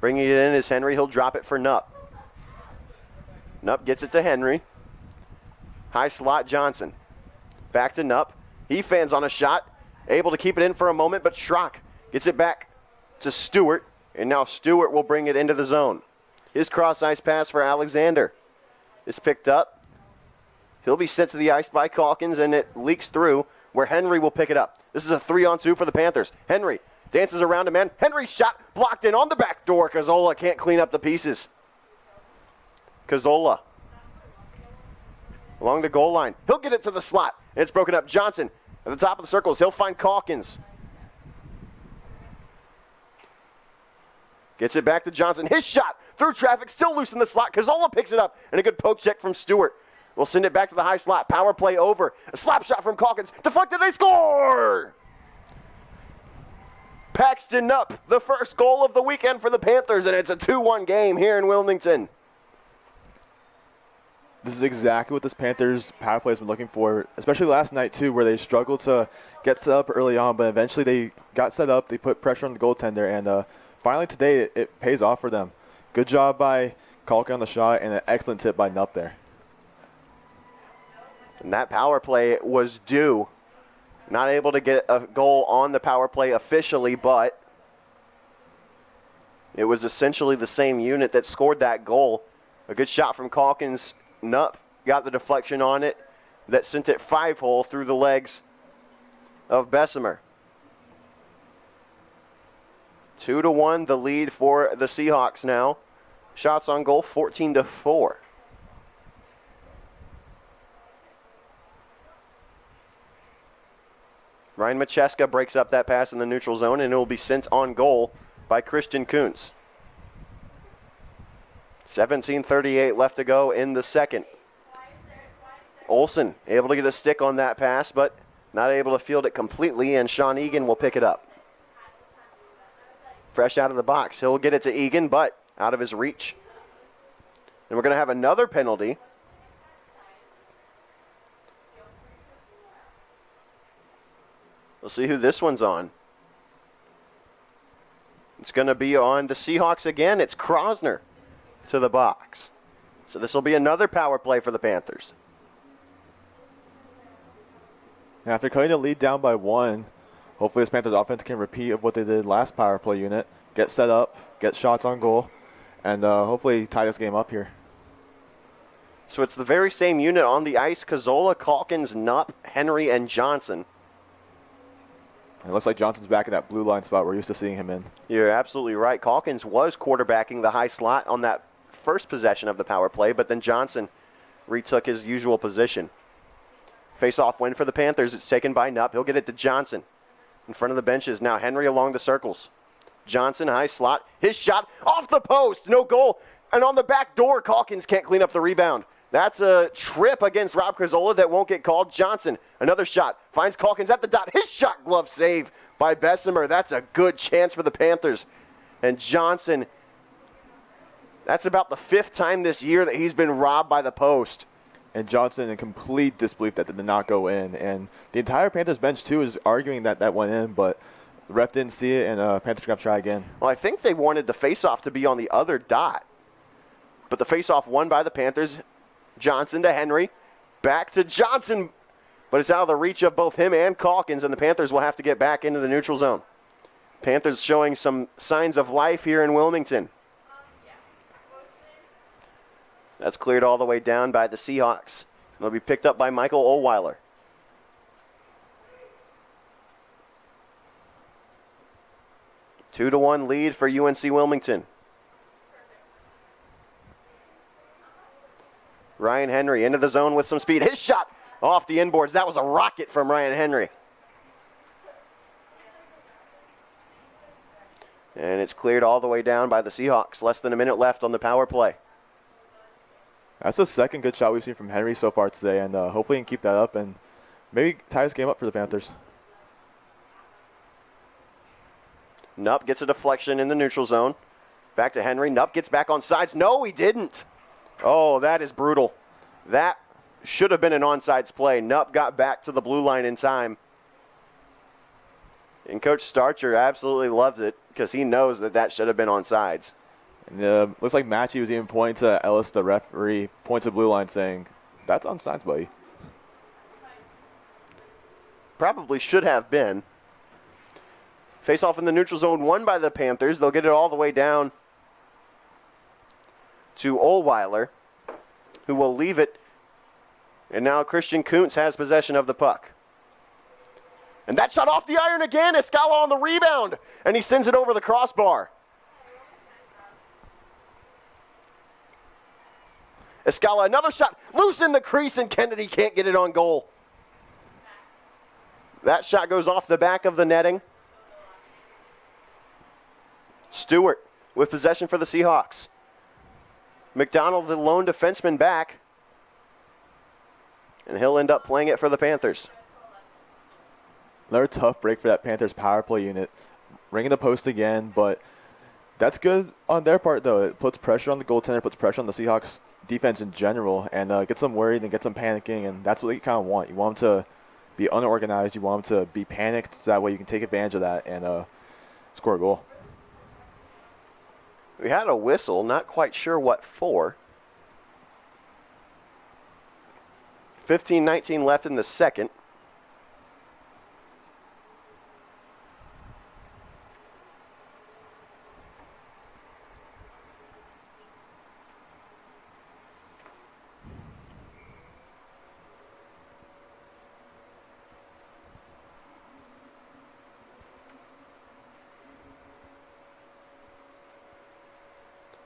Bringing it in is Henry. He'll drop it for Nupp. Nupp gets it to Henry. High slot Johnson. Back to Nupp. He fans on a shot. Able to keep it in for a moment, but Schrock gets it back to Stewart. And now Stewart will bring it into the zone. His cross-ice pass for Alexander is picked up. He'll be sent to the ice by Calkins, and it leaks through where Henry will pick it up. This is a 3-on-2 for the Panthers. Henry dances around a man. Henry's shot blocked in on the back door. Cazzola can't clean up the pieces. Cazzola along the goal line. He'll get it to the slot, and it's broken up. Johnson at the top of the circles. He'll find Calkins. Gets it back to Johnson. His shot through traffic, still loose in the slot. Cazzola picks it up, and a good poke check from Stewart. We'll send it back to the high slot. Power play over. A slap shot from Calkins. Deflected, they score! Paxton Nupp, the first goal of the weekend for the Panthers, and it's a 2-1 game here in Wilmington. This is exactly what this Panthers power play has been looking for, especially last night too, where they struggled to get set up early on, but eventually they got set up, they put pressure on the goaltender, and finally today it pays off for them. Good job by Calkin on the shot, and an excellent tip by Nupp there. And that power play was due. Not able to get a goal on the power play officially, but it was essentially the same unit that scored that goal. A good shot from Calkins. Nupp got the deflection on it that sent it 5-hole through the legs of Bessemer. 2-1 the lead for the Seahawks now. Shots on goal 14-4. Ryan Macheska breaks up that pass in the neutral zone, and it will be sent on goal by Christian Kuntz. 17:38 left to go in the second. Olsen able to get a stick on that pass, but not able to field it completely, and Sean Egan will pick it up. Fresh out of the box. He'll get it to Egan, but out of his reach. And we're going to have another penalty. We'll see who this one's on. It's going to be on the Seahawks again. It's Krosner to the box. So this will be another power play for the Panthers. And after cutting the lead down by 1, hopefully this Panthers offense can repeat of what they did last power play unit. Get set up, get shots on goal, and hopefully tie this game up here. So it's the very same unit on the ice. Cazzola, Calkins, Nupp, Henry, and Johnson. It looks like Johnson's back in that blue line spot we're used to seeing him in. You're absolutely right. Calkins was quarterbacking the high slot on that first possession of the power play, but then Johnson retook his usual position. Face-off win for the Panthers. It's taken by Nupp. He'll get it to Johnson. In front of the benches now, Henry along the circles. Johnson, high slot. His shot off the post. No goal. And on the back door, Calkins can't clean up the rebound. That's a trip against Rob Cazzola that won't get called. Johnson, another shot. Finds Calkins at the dot. His shot glove save by Bessemer. That's a good chance for the Panthers. And Johnson, that's about the 5th time this year that he's been robbed by the post. And Johnson in complete disbelief that did not go in. And the entire Panthers bench, too, is arguing that that went in, but the ref didn't see it, and Panthers are going to try again. Well, I think they wanted the faceoff to be on the other dot. But the faceoff won by the Panthers. Johnson to Henry. Back to Johnson. But it's out of the reach of both him and Calkins, and the Panthers will have to get back into the neutral zone. Panthers showing some signs of life here in Wilmington. That's cleared all the way down by the Seahawks. It'll be picked up by Michael Ohlweiler. Two to 1 lead for UNC Wilmington. Ryan Henry into the zone with some speed. His shot off the inboards. That was a rocket from Ryan Henry. And it's cleared all the way down by the Seahawks. Less than a minute left on the power play. That's the second good shot we've seen from Henry so far today, and hopefully he can keep that up and maybe tie this game up for the Panthers. Nupp gets a deflection in the neutral zone. Back to Henry. Nupp gets back on sides. No, he didn't. Oh, that is brutal. That should have been an onside play. Nupp got back to the blue line in time. And Coach Starcher absolutely loves it because he knows that that should have been onside. And looks like Matchy was even pointing to Ellis, the referee, points to blue line saying, that's onside, buddy. Probably should have been. Face off in the neutral zone won by the Panthers. They'll get it all the way down to Ohlweiler, who will leave it. And now Christian Kuntz has possession of the puck. And that shot off the iron again. Escala on the rebound. And he sends it over the crossbar. Escala, another shot. Loose in the crease, and Kennedy can't get it on goal. That shot goes off the back of the netting. Stewart with possession for the Seahawks. McDonald, the lone defenseman, back. And he'll end up playing it for the Panthers. Another tough break for that Panthers power play unit. Ringing the post again, but that's good on their part, though. It puts pressure on the goaltender, puts pressure on the Seahawks defense in general, and gets them worried and gets them panicking, and that's what you kind of want. You want them to be unorganized. You want them to be panicked, so that way you can take advantage of that and score a goal. We had a whistle, not quite sure what for. 15-19 left in the second.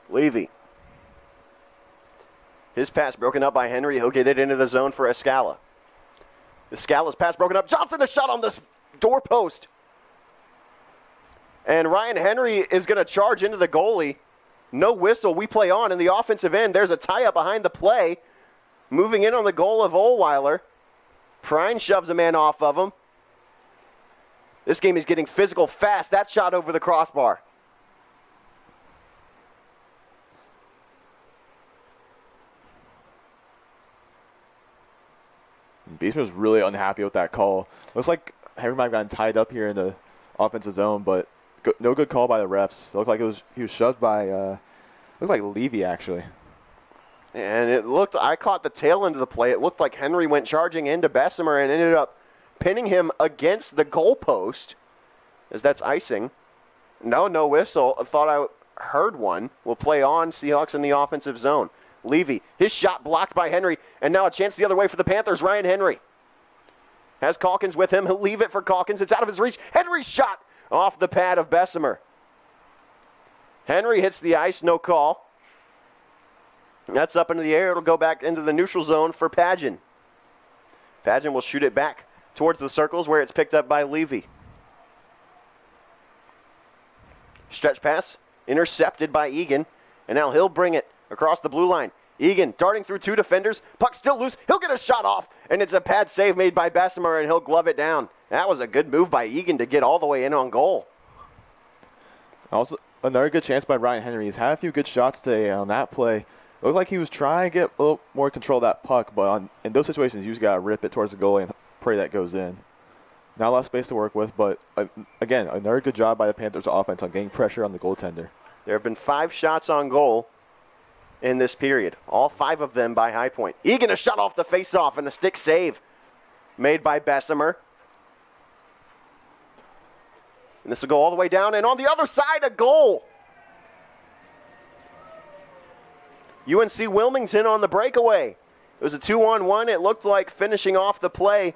Levy. His pass broken up by Henry. He'll get it into the zone for Escala. Escala's pass broken up. Johnson, a shot on this doorpost. And Ryan Henry is going to charge into the goalie. No whistle. We play on. In the offensive end, there's a tie-up behind the play. Moving in on the goal of Ohlweiler. Prine shoves a man off of him. This game is getting physical fast. That shot over the crossbar. Beastman was really unhappy with that call. Looks like Henry might have gotten tied up here in the offensive zone, but no good call by the refs. It looked like he was shoved by, looked like Levy, actually. And I caught the tail end of the play. It looked like Henry went charging into Bessemer and ended up pinning him against the goalpost, as that's icing. No whistle. I thought I heard one. We'll play on. Seahawks in the offensive zone. Levy, his shot blocked by Henry, and now a chance the other way for the Panthers. Ryan Henry has Calkins with him. He'll leave it for Calkins. It's out of his reach. Henry's shot off the pad of Bessemer. Henry hits the ice, no call. That's up into the air. It'll go back into the neutral zone for Padgett. Padgett will shoot it back towards the circles where it's picked up by Levy. Stretch pass intercepted by Egan, and now he'll bring it across the blue line. Egan darting through two defenders. Puck still loose. He'll get a shot off, and it's a pad save made by Bessemer, and he'll glove it down. That was a good move by Egan to get all the way in on goal. Also, another good chance by Ryan Henry. He's had a few good shots today on that play. Looked like he was trying to get a little more control of that puck, but in those situations, you just got to rip it towards the goalie and pray that goes in. Not a lot of space to work with, but again, another good job by the Panthers offense on getting pressure on the goaltender. There have been 5 shots on goal in this period, all 5 of them by High Point. Egan a shot off the faceoff and the stick save made by Bessemer. And this will go all the way down, and on the other side, a goal. UNC Wilmington on the breakaway. It was a 2-on-1. It looked like finishing off the play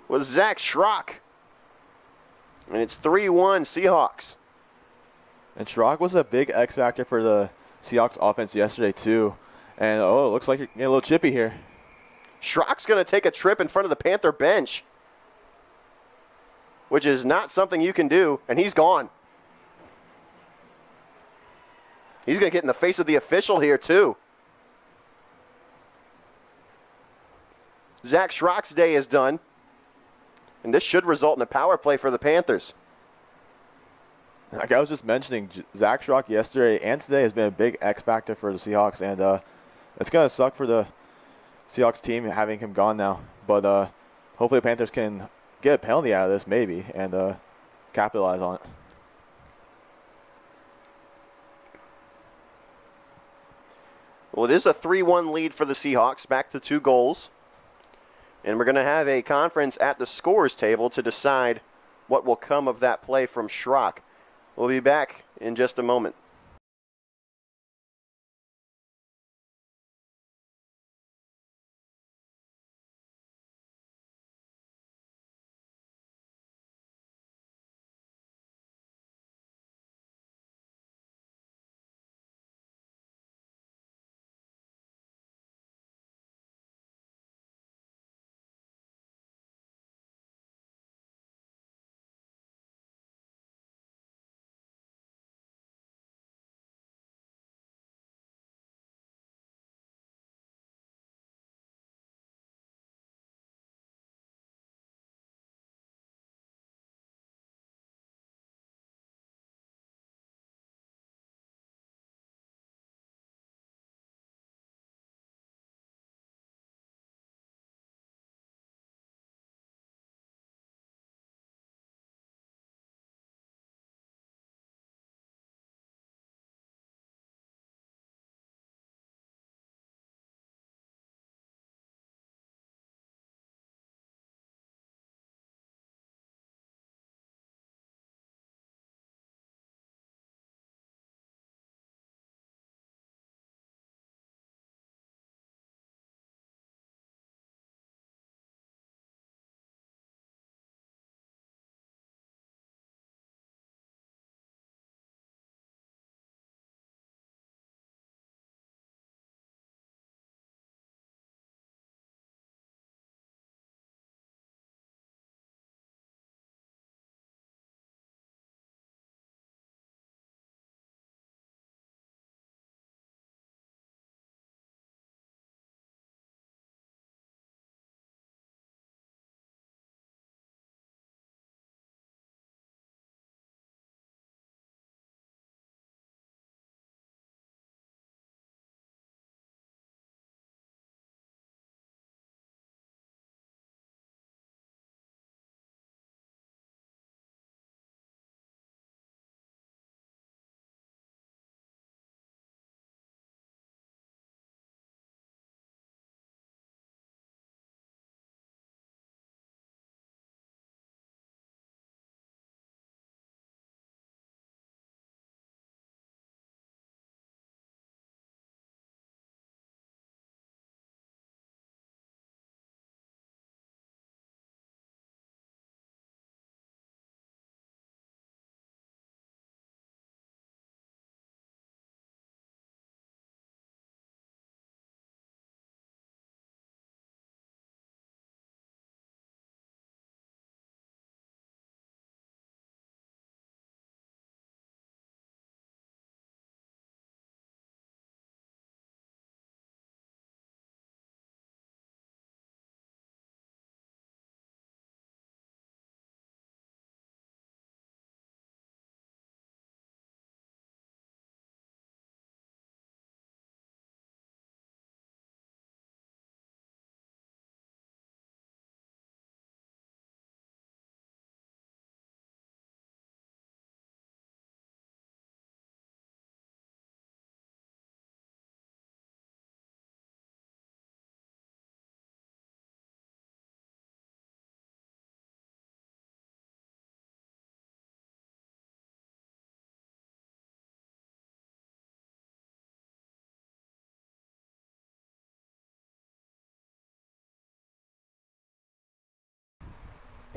was Zach Schrock. And it's 3-1 Seahawks. And Schrock was a big X factor for the Seahawks offense yesterday too. And it looks like you're getting a little chippy here. Schrock's going to take a trip in front of the Panther bench, which is not something you can do, and he's gone. He's going to get in the face of the official here, too. Zach Schrock's day is done, and this should result in a power play for the Panthers. Like I was just mentioning, Zach Schrock yesterday and today has been a big X factor for the Seahawks, and it's going to suck for the Seahawks team having him gone now. But hopefully the Panthers can get a penalty out of this maybe and capitalize on it. Well, it is a 3-1 lead for the Seahawks, back to 2 goals. And we're going to have a conference at the scores table to decide what will come of that play from Schrock. We'll be back in just a moment.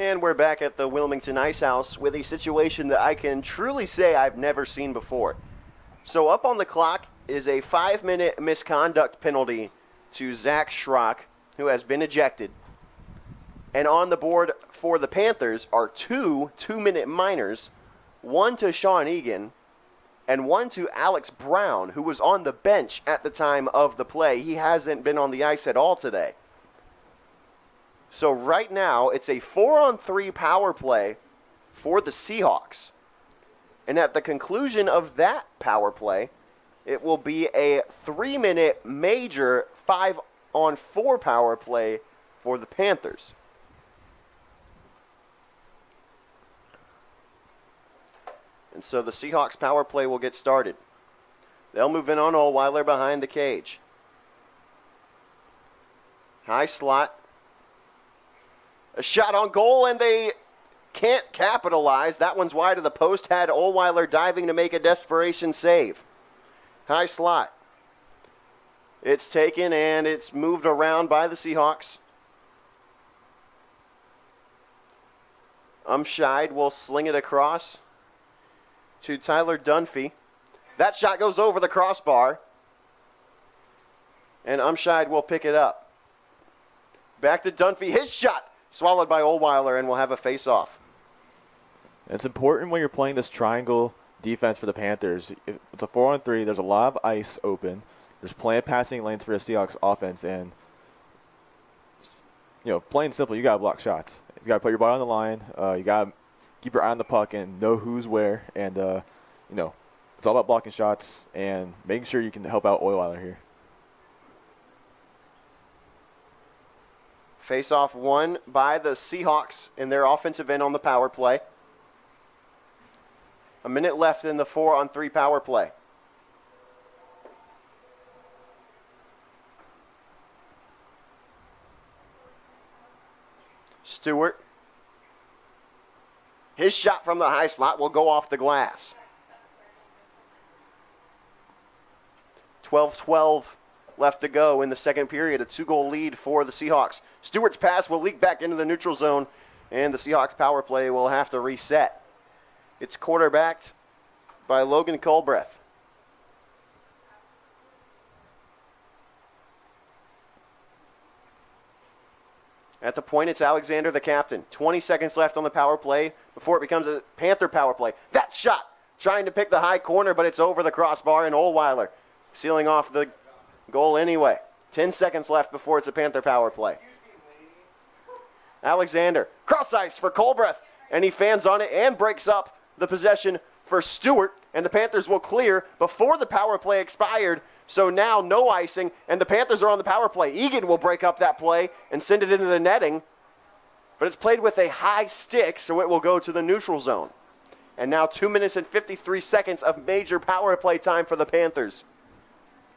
And we're back at the Wilmington Ice House with a situation that I can truly say I've never seen before. So up on the clock is a 5-minute misconduct penalty to Zach Schrock, who has been ejected. And on the board for the Panthers are 2 2-minute minors, one to Sean Egan and one to Alex Brown, who was on the bench at the time of the play. He hasn't been on the ice at all today. So right now, it's a 4-on-3 power play for the Seahawks. And at the conclusion of that power play, it will be a 3-minute major 5-on-4 power play for the Panthers. And so the Seahawks power play will get started. They'll move in on Ohlweiler behind the cage. High slot. A shot on goal, and they can't capitalize. That one's wide of the post. Had Ohlweiler diving to make a desperation save. High slot. It's taken, and it's moved around by the Seahawks. Umscheid will sling it across to Tyler Dunphy. That shot goes over the crossbar, and Umscheid will pick it up. Back to Dunphy. His shot swallowed by Ohlweiler, and we'll have a face-off. It's important when you're playing this triangle defense for the Panthers. It's a 4-on-3. There's a lot of ice open. There's plenty of passing lanes for the Seahawks offense, and plain and simple, you got to block shots. You got to put your body on the line. You got to keep your eye on the puck and know who's where, and it's all about blocking shots and making sure you can help out Ohlweiler here. Face-off won by the Seahawks in their offensive end on the power play. A minute left in the 4-on-3 power play. Stewart. His shot from the high slot will go off the glass. 12-12 left to go in the second period. A 2-goal lead for the Seahawks. Stewart's pass will leak back into the neutral zone, and the Seahawks power play will have to reset. It's quarterbacked by Logan Colbreth. At the point, it's Alexander, the captain. 20 seconds left on the power play before it becomes a Panther power play. That shot, trying to pick the high corner, but it's over the crossbar, and Ohlweiler sealing off the goal anyway. 10 seconds left before it's a Panther power play. Alexander, cross ice for Colbreth, and he fans on it and breaks up the possession for Stewart, and the Panthers will clear before the power play expired. So now no icing, and the Panthers are on the power play. Egan will break up that play and send it into the netting, but it's played with a high stick, so it will go to the neutral zone. And now 2 minutes and 53 seconds of major power play time for the Panthers.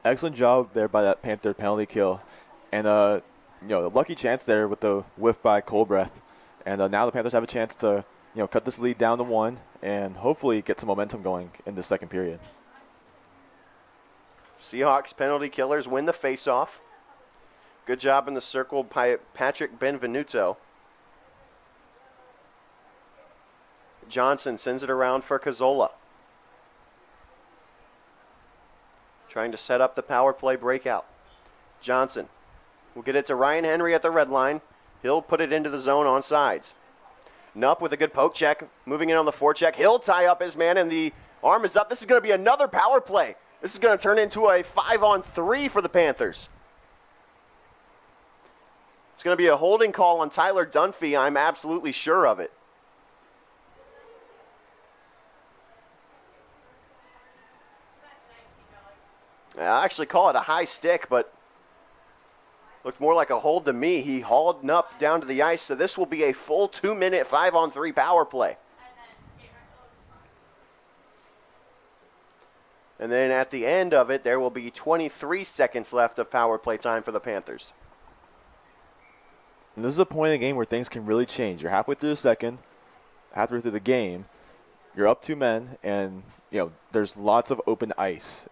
Excellent job there by that Panther penalty kill. And, a lucky chance there with the whiff by Colbreth. And now the Panthers have a chance to, cut this lead down to 1 and hopefully get some momentum going in the second period. Seahawks penalty killers win the faceoff. Good job in the circle by Patrick Benvenuto. Johnson sends it around for Cazzola. Trying to set up the power play breakout. Johnson will get it to Ryan Henry at the red line. He'll put it into the zone on sides. Nupp with a good poke check, moving in on the forecheck. He'll tie up his man, and the arm is up. This is going to be another power play. This is going to turn into a 5-on-3 for the Panthers. It's going to be a holding call on Tyler Dunphy. I'm absolutely sure of it. I actually call it a high stick, but looked more like a hold to me. He hauled Nupp down to the ice, so this will be a full 2-minute 5-on-3 power play. And then at the end of it, there will be 23 seconds left of power play time for the Panthers. And this is a point in the game where things can really change. You're halfway through the second, halfway through the game. You're up 2 men, and there's lots of open ice.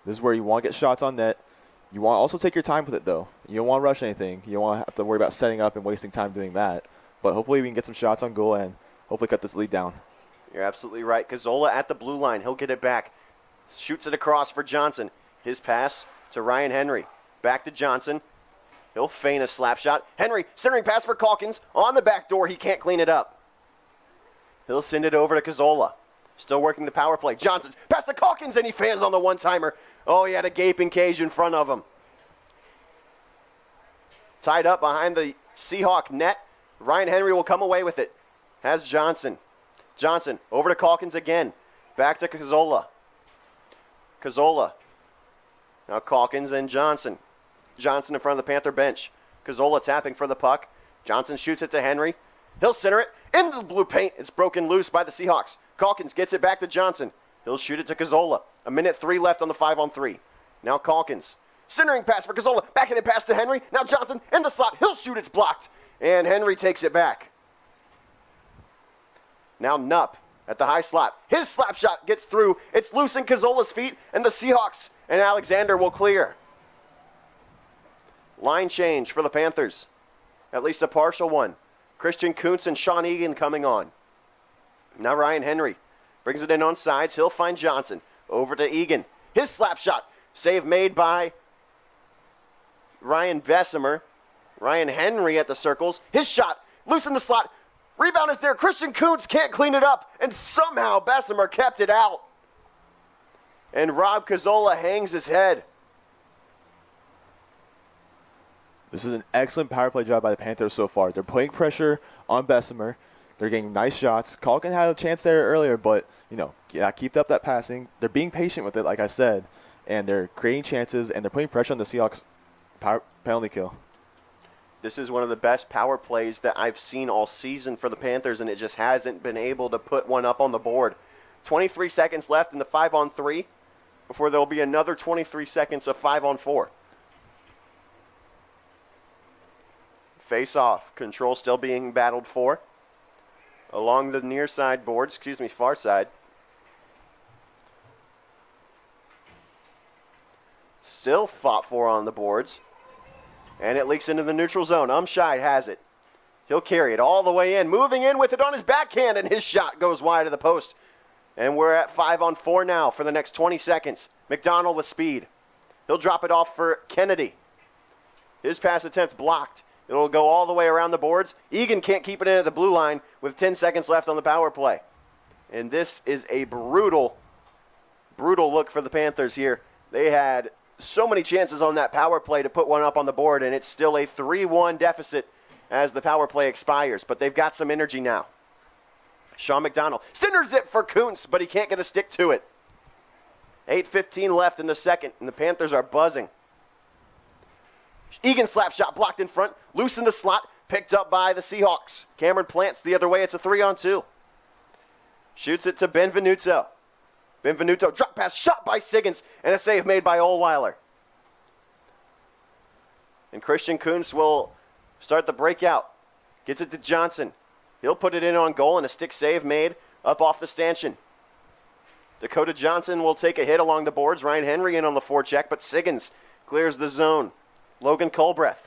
This is where you want to get shots on net. You want to also take your time with it, though. You don't want to rush anything. You don't want to have to worry about setting up and wasting time doing that. But hopefully we can get some shots on goal and hopefully cut this lead down. You're absolutely right. Cazzola at the blue line. He'll get it back. Shoots it across for Johnson. His pass to Ryan Henry. Back to Johnson. He'll feign a slap shot. Henry, centering pass for Calkins. On the back door, he can't clean it up. He'll send it over to Cazzola. Still working the power play. Johnson's pass to Calkins, and he fans on the one-timer. Oh, he had a gaping cage in front of him. Tied up behind the Seahawk net. Ryan Henry will come away with it. Has Johnson. Johnson over to Calkins again. Back to Cazzola. Cazzola. Now Calkins and Johnson. Johnson in front of the Panther bench. Cazzola tapping for the puck. Johnson shoots it to Henry. He'll center it into the blue paint. It's broken loose by the Seahawks. Calkins gets it back to Johnson. He'll shoot it to Cazzola. 1:03 left on the 5-on-3. Now Calkins. Centering pass for Cazzola. Backhand pass to Henry. Now Johnson in the slot. He'll shoot. It's blocked. And Henry takes it back. Now Nupp at the high slot. His slap shot gets through. It's loose in Cazzola's feet, and the Seahawks and Alexander will clear. Line change for the Panthers. At least a partial one. Christian Kuntz and Sean Egan coming on. Now Ryan Henry brings it in on sides. He'll find Johnson. Over to Egan. His slap shot. Save made by Ryan Bessemer. Ryan Henry at the circles. His shot. Loose in the slot. Rebound is there. Christian Kuntz can't clean it up. And somehow Bessemer kept it out. And Rob Cazzola hangs his head. This is an excellent power play job by the Panthers so far. They're putting pressure on Bessemer. They're getting nice shots. Calkin had a chance there earlier, but, keep up that passing. They're being patient with it, like I said, and they're creating chances, and they're putting pressure on the Seahawks penalty kill. This is one of the best power plays that I've seen all season for the Panthers, and it just hasn't been able to put one up on the board. 23 seconds left in the 5-on-3 before there will be another 23 seconds of 5-on-4. Face off. Control still being battled for. Along the near side boards, far side. Still fought for on the boards. And it leaks into the neutral zone. Umscheid has it. He'll carry it all the way in. Moving in with it on his backhand, and his shot goes wide of the post. And we're at 5-on-4 now for the next 20 seconds. McDonald with speed. He'll drop it off for Kennedy. His pass attempt blocked. It'll go all the way around the boards. Egan can't keep it in at the blue line with 10 seconds left on the power play. And this is a brutal look for the Panthers here. They had so many chances on that power play to put one up on the board, and it's still a 3-1 deficit as the power play expires. But they've got some energy now. Sean McDonald centers it for Kuntz, but he can't get a stick to it. 8:15 left in the second, and the Panthers are buzzing. Egan slap shot blocked in front, loose in the slot, picked up by the Seahawks. Cameron plants the other way. It's a 3-on-2. Shoots it to Benvenuto. Benvenuto drop pass shot by Siggins, and a save made by Ohlweiler. And Christian Kuntz will start the breakout. Gets it to Johnson. He'll put it in on goal, and a stick save made up off the stanchion. Dakota Johnson will take a hit along the boards. Ryan Henry in on the forecheck, but Siggins clears the zone. Logan Colbreth.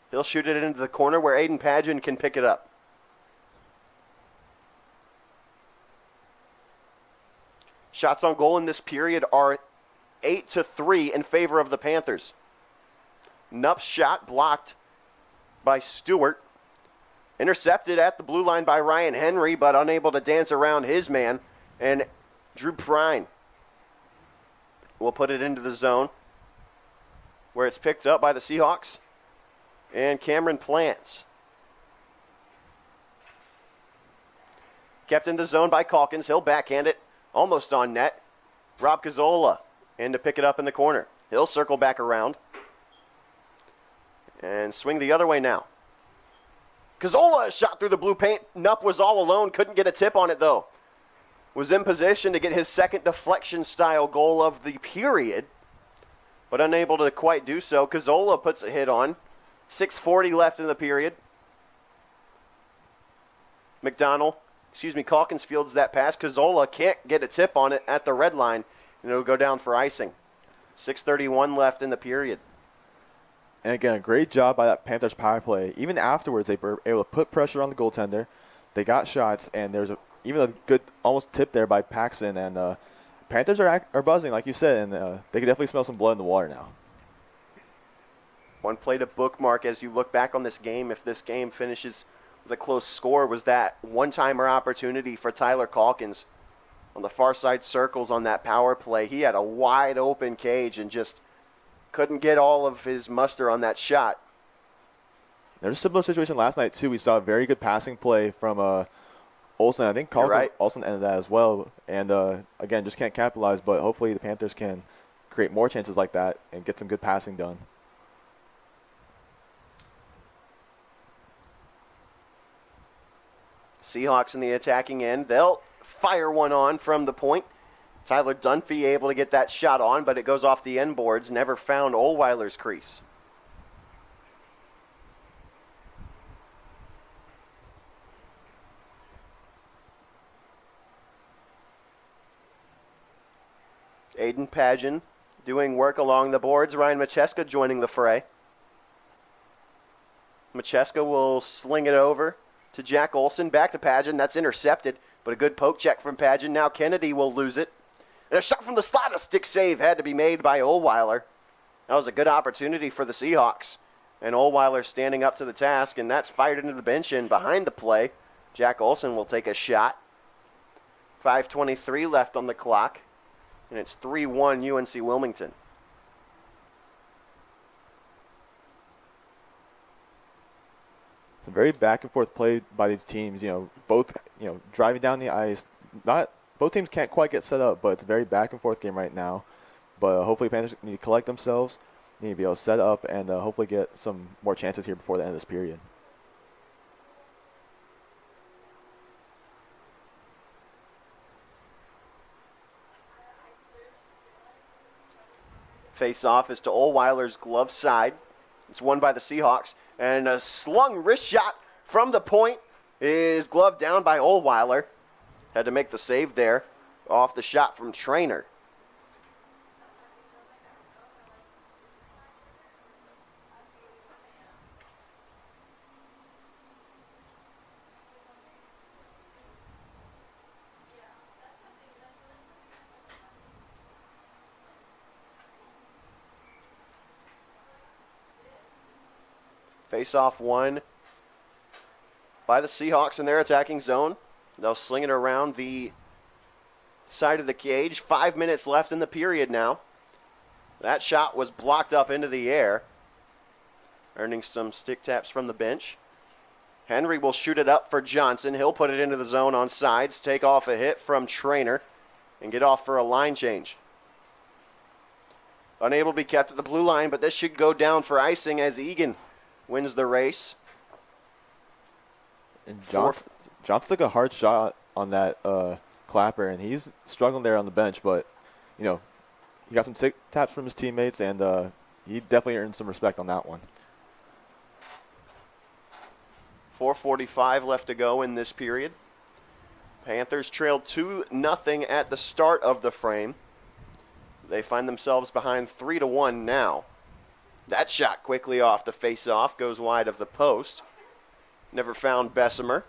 He'll shoot it into the corner where Aiden Padgett can pick it up. Shots on goal in this period are 8-3 in favor of the Panthers. Nupp's shot blocked by Stewart. Intercepted at the blue line by Ryan Henry, but unable to dance around his man. And Drew Prine will put it into the zone, where it's picked up by the Seahawks and Cameron Plants. Kept in the zone by Calkins. He'll backhand it almost on net. Rob Cazzola in to pick it up in the corner. He'll circle back around and swing the other way now. Cazzola shot through the blue paint. Nupp was all alone. Couldn't get a tip on it, though. Was in position to get his second deflection-style goal of the period, but unable to quite do so. Cazzola puts a hit on. 6:40 left in the period. Calkins fields that pass. Cazzola can't get a tip on it at the red line, and it'll go down for icing. 6:31 left in the period. And again, a great job by that Panthers power play. Even afterwards, they were able to put pressure on the goaltender. They got shots, and there's even a good almost tip there by Paxton. And Panthers are buzzing, like you said, and they can definitely smell some blood in the water now. One play to bookmark as you look back on this game, if this game finishes with a close score, was that one-timer opportunity for Tyler Calkins on the far side circles on that power play. He had a wide open cage and just couldn't get all of his muster on that shot. There's a similar situation last night, too. We saw a very good passing play from Olsen. I think Calkins also ended that as well. And, again, just can't capitalize, but hopefully the Panthers can create more chances like that and get some good passing done. Seahawks in the attacking end. They'll fire one on from the point. Tyler Dunphy able to get that shot on, but it goes off the end boards. Never found Ohlweiler's crease. Aiden Pageon doing work along the boards. Ryan Macheska joining the fray. Macheska will sling it over to Jack Olson. Back to Pageon. That's intercepted, but a good poke check from Pageon. Now Kennedy will lose it. And a shot from the slot. A stick save had to be made by Ohlweiler. That was a good opportunity for the Seahawks. And Ohlweiler standing up to the task, and that's fired into the bench. And behind the play, Jack Olson will take a shot. 5:23 left on the clock. And it's 3-1 UNC Wilmington. It's a very back and forth play by these teams. Both driving down the ice. Both teams can't quite get set up, but it's a very back and forth game right now. But hopefully Panthers need to collect themselves, need to be able to set up, and hopefully get some more chances here before the end of this period. Face-off is to Ohlweiler's glove side. It's won by the Seahawks. And a slung wrist shot from the point is gloved down by Ohlweiler. Had to make the save there off the shot from Trainer. Face-off won by the Seahawks in their attacking zone. They'll sling it around the side of the cage. 5 minutes left in the period now. That shot was blocked up into the air, earning some stick taps from the bench. Henry will shoot it up for Johnson. He'll put it into the zone on sides, take off a hit from Trainer, and get off for a line change. Unable to be kept at the blue line, but this should go down for icing as Egan wins the race. And Johnson took a hard shot on that clapper, and he's struggling there on the bench. But, he got some stick taps from his teammates, and he definitely earned some respect on that one. 4:45 left to go in this period. Panthers trailed 2-0 at the start of the frame. They find themselves behind 3-1 now. That shot quickly off the face-off, goes wide of the post. Never found Bessemer.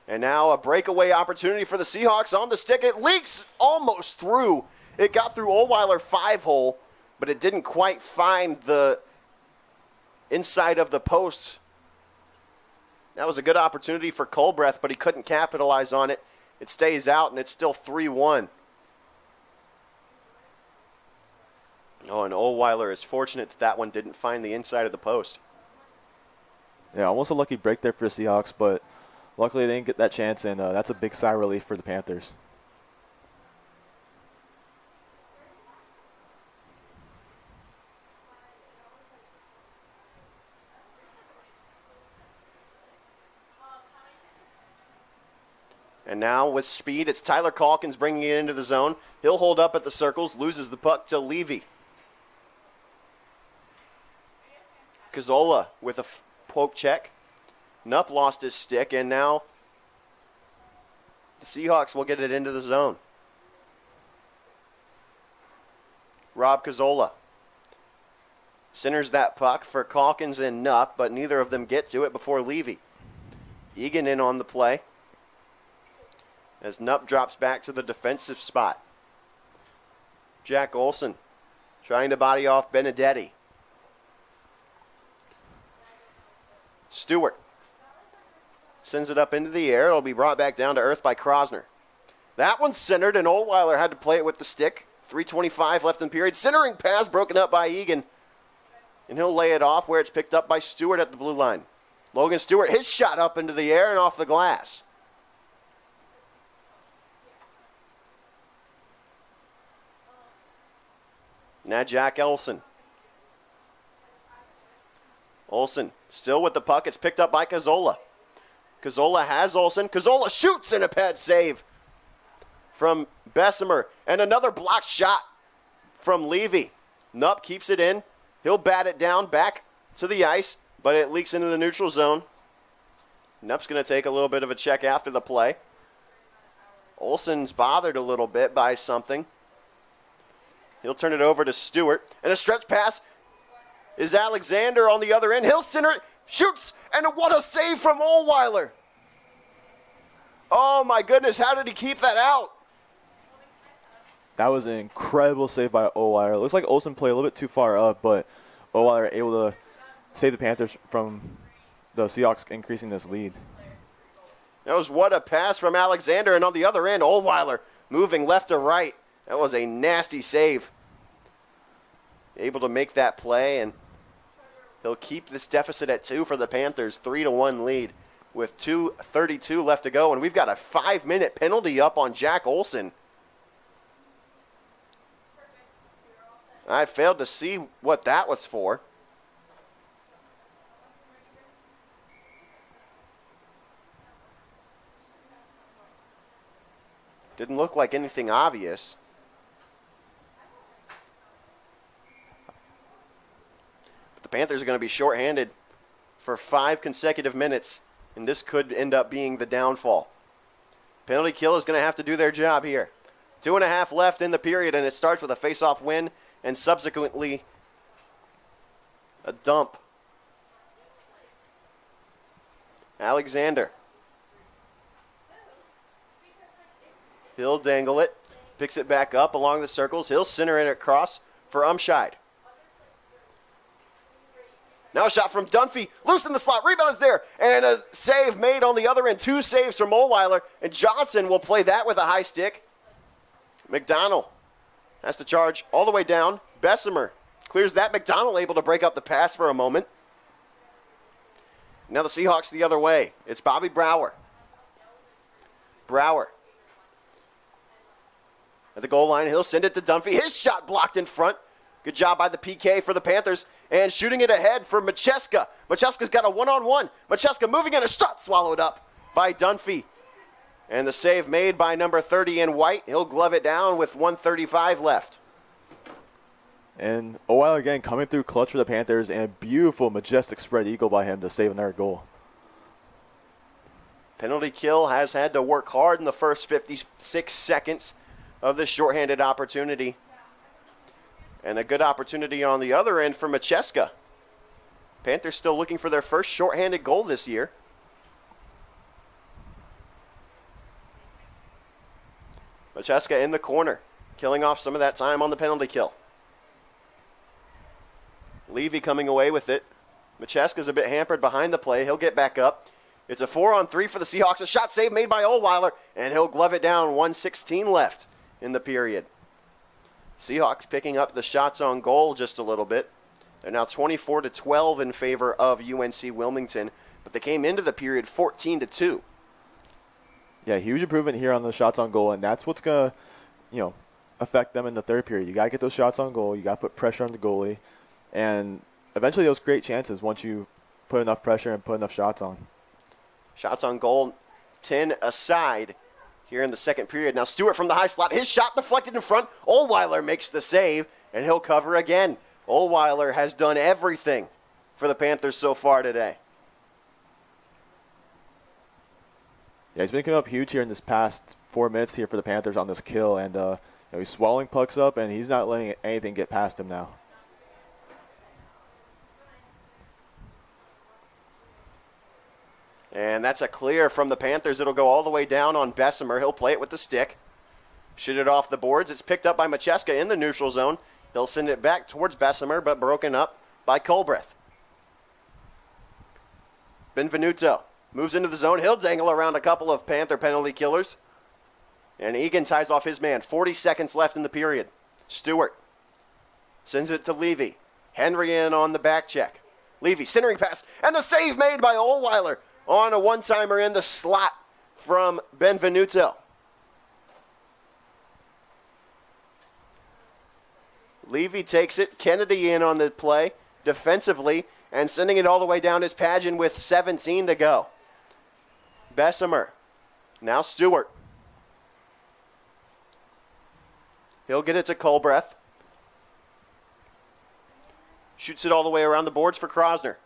And now a breakaway opportunity for the Seahawks on the stick. It leaks almost through. It got through Ohlweiler 5-hole, but it didn't quite find the inside of the post. That was a good opportunity for Colbreth, but he couldn't capitalize on it. It stays out, and it's still 3-1. Oh, and Ohlweiler is fortunate that one didn't find the inside of the post. Yeah, almost a lucky break there for the Seahawks, but luckily they didn't get that chance, and that's a big sigh of relief for the Panthers. And now with speed, it's Tyler Calkins bringing it into the zone. He'll hold up at the circles, loses the puck to Levy. Cazzola with a poke check. Nupp lost his stick, and now the Seahawks will get it into the zone. Rob Cazzola centers that puck for Calkins and Nupp, but neither of them get to it before Levy. Egan in on the play as Nupp drops back to the defensive spot. Jack Olson trying to body off Benedetti. Stewart sends it up into the air. It'll be brought back down to earth by Krosner. That one's centered, and Oldweiler had to play it with the stick. 3:25 left in the period. Centering pass broken up by Egan. And he'll lay it off where it's picked up by Stewart at the blue line. Logan Stewart, his shot up into the air and off the glass. Now Jack Olson. Olson still with the puck. It's picked up by Cazzola. Cazzola has Olson. Cazzola shoots and a pad save from Bessemer. And another blocked shot from Levy. Nupp keeps it in. He'll bat it down back to the ice, but it leaks into the neutral zone. Nupp's going to take a little bit of a check after the play. Olson's bothered a little bit by something. He'll turn it over to Stewart. And a stretch pass is Alexander on the other end. He'll center it, shoots, and what a save from Oldweiler. Oh my goodness, how did he keep that out? That was an incredible save by Oldweiler. It looks like Olsen played a little bit too far up, but Oldweiler able to save the Panthers from the Seahawks increasing this lead. That was what a pass from Alexander, and on the other end, Oldweiler moving left to right. That was a nasty save. Able to make that play, and he'll keep this deficit at 2 for the Panthers. 3-1 lead with 2:32 left to go, and we've got a 5-minute penalty up on Jack Olson. I failed to see what that was for. Didn't look like anything obvious. But the Panthers are going to be shorthanded for 5 consecutive minutes, and this could end up being the downfall. Penalty kill is going to have to do their job here. 2.5 left in the period, and it starts with a face-off win and subsequently a dump. Alexander. He'll dangle it, picks it back up along the circles. He'll center it across for Umscheid. Now a shot from Dunphy, loose in the slot, rebound is there, and a save made on the other end. 2 saves from Oldweiler, and Johnson will play that with a high stick. McDonald has to charge all the way down. Bessemer clears that. McDonald able to break up the pass for a moment. Now the Seahawks the other way. It's Bobby Brower. Brower at the goal line. He'll send it to Dunphy. His shot blocked in front. Good job by the PK for the Panthers. And shooting it ahead for Macheska. Macheska's got a one-on-one. Macheska moving in, a shot swallowed up by Dunphy. And the save made by number 30 in white. He'll glove it down with 1:35 left. And Oldweiler again coming through clutch for the Panthers, and a beautiful, majestic spread eagle by him to save another goal. Penalty kill has had to work hard in the first 56 seconds of this shorthanded opportunity. And a good opportunity on the other end for Macheska. Panthers still looking for their first shorthanded goal this year. Macheska in the corner, killing off some of that time on the penalty kill. Levy coming away with it. Macheska's a bit hampered behind the play. He'll get back up. It's a 4-on-3 for the Seahawks. A shot save made by Oldweiler, and he'll glove it down. 1:16 left in the period. Seahawks picking up the shots on goal just a little bit. They're now 24-12 in favor of UNC Wilmington, but they came into the period 14-2. Yeah, huge improvement here on the shots on goal, and that's what's going to, affect them in the third period. You got to get those shots on goal. You got to put pressure on the goalie, and eventually those create chances once you put enough pressure and put enough shots on. Shots on goal, 10 aside here in the second period. Now Stewart from the high slot. His shot deflected in front. Oldweiler makes the save, and he'll cover again. Oldweiler has done everything for the Panthers so far today. Yeah, he's been coming up huge here in this past 4 minutes here for the Panthers on this kill, and He's swallowing pucks up, and he's not letting anything get past him now. And that's a clear from the Panthers. It'll go all the way down on Bessemer. He'll play it with the stick. Shoot it off the boards. It's picked up by Macheska in the neutral zone. He'll send it back towards Bessemer, but broken up by Colbreth. Benvenuto moves into the zone. He'll dangle around a couple of Panther penalty killers. And Egan ties off his man. 40 seconds left in the period. Stewart sends it to Levy. Henry in on the back check. Levy centering pass. And the save made by Ohlweiler on a one-timer in the slot from Benvenuto. Levy takes it. Kennedy in on the play defensively and sending it all the way down is Pageant with 17 to go. Bessemer. Now Stewart. He'll get it to Colbreth. Shoots it all the way around the boards for Krosner.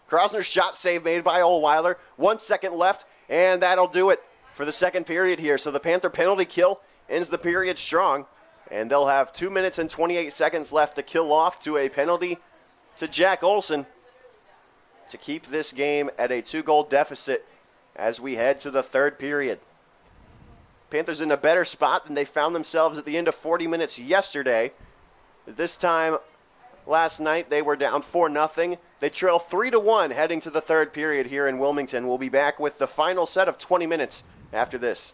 Krosner's shot save made by Ohlweiler. 1 second left, and that'll do it for the second period here. So the Panther penalty kill ends the period strong, and they'll have 2 minutes and 28 seconds left to kill off to a penalty to Jack Olson to keep this game at a 2-goal deficit as we head to the third period. Panthers in a better spot than they found themselves at the end of 40 minutes yesterday. This time last night they were down 4-0. They trail 3-1 heading to the third period here in Wilmington. We'll be back with the final set of 20 minutes after this.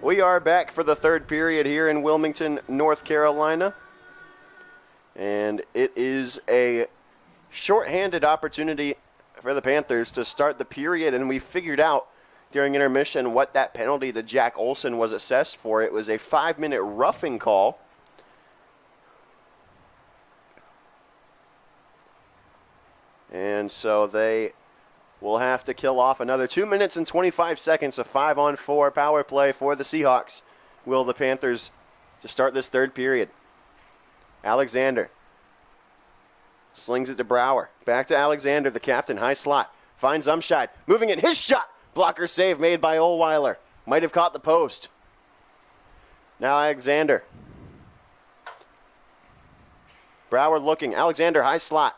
We are back for the third period here in Wilmington, North Carolina. And it is a shorthanded opportunity for the Panthers to start the period. And we figured out during intermission what that penalty to Jack Olson was assessed for. It was a 5-minute roughing call. And so they will have to kill off another 2 minutes and 25 seconds of 5-on-4 power play for the Seahawks. Will the Panthers to start this third period. Alexander slings it to Brower. Back to Alexander, the captain, high slot. Finds Umscheid. Moving in, his shot. Blocker save made by Ohlweiler. Might have caught the post. Now Alexander. Brower looking. Alexander, high slot.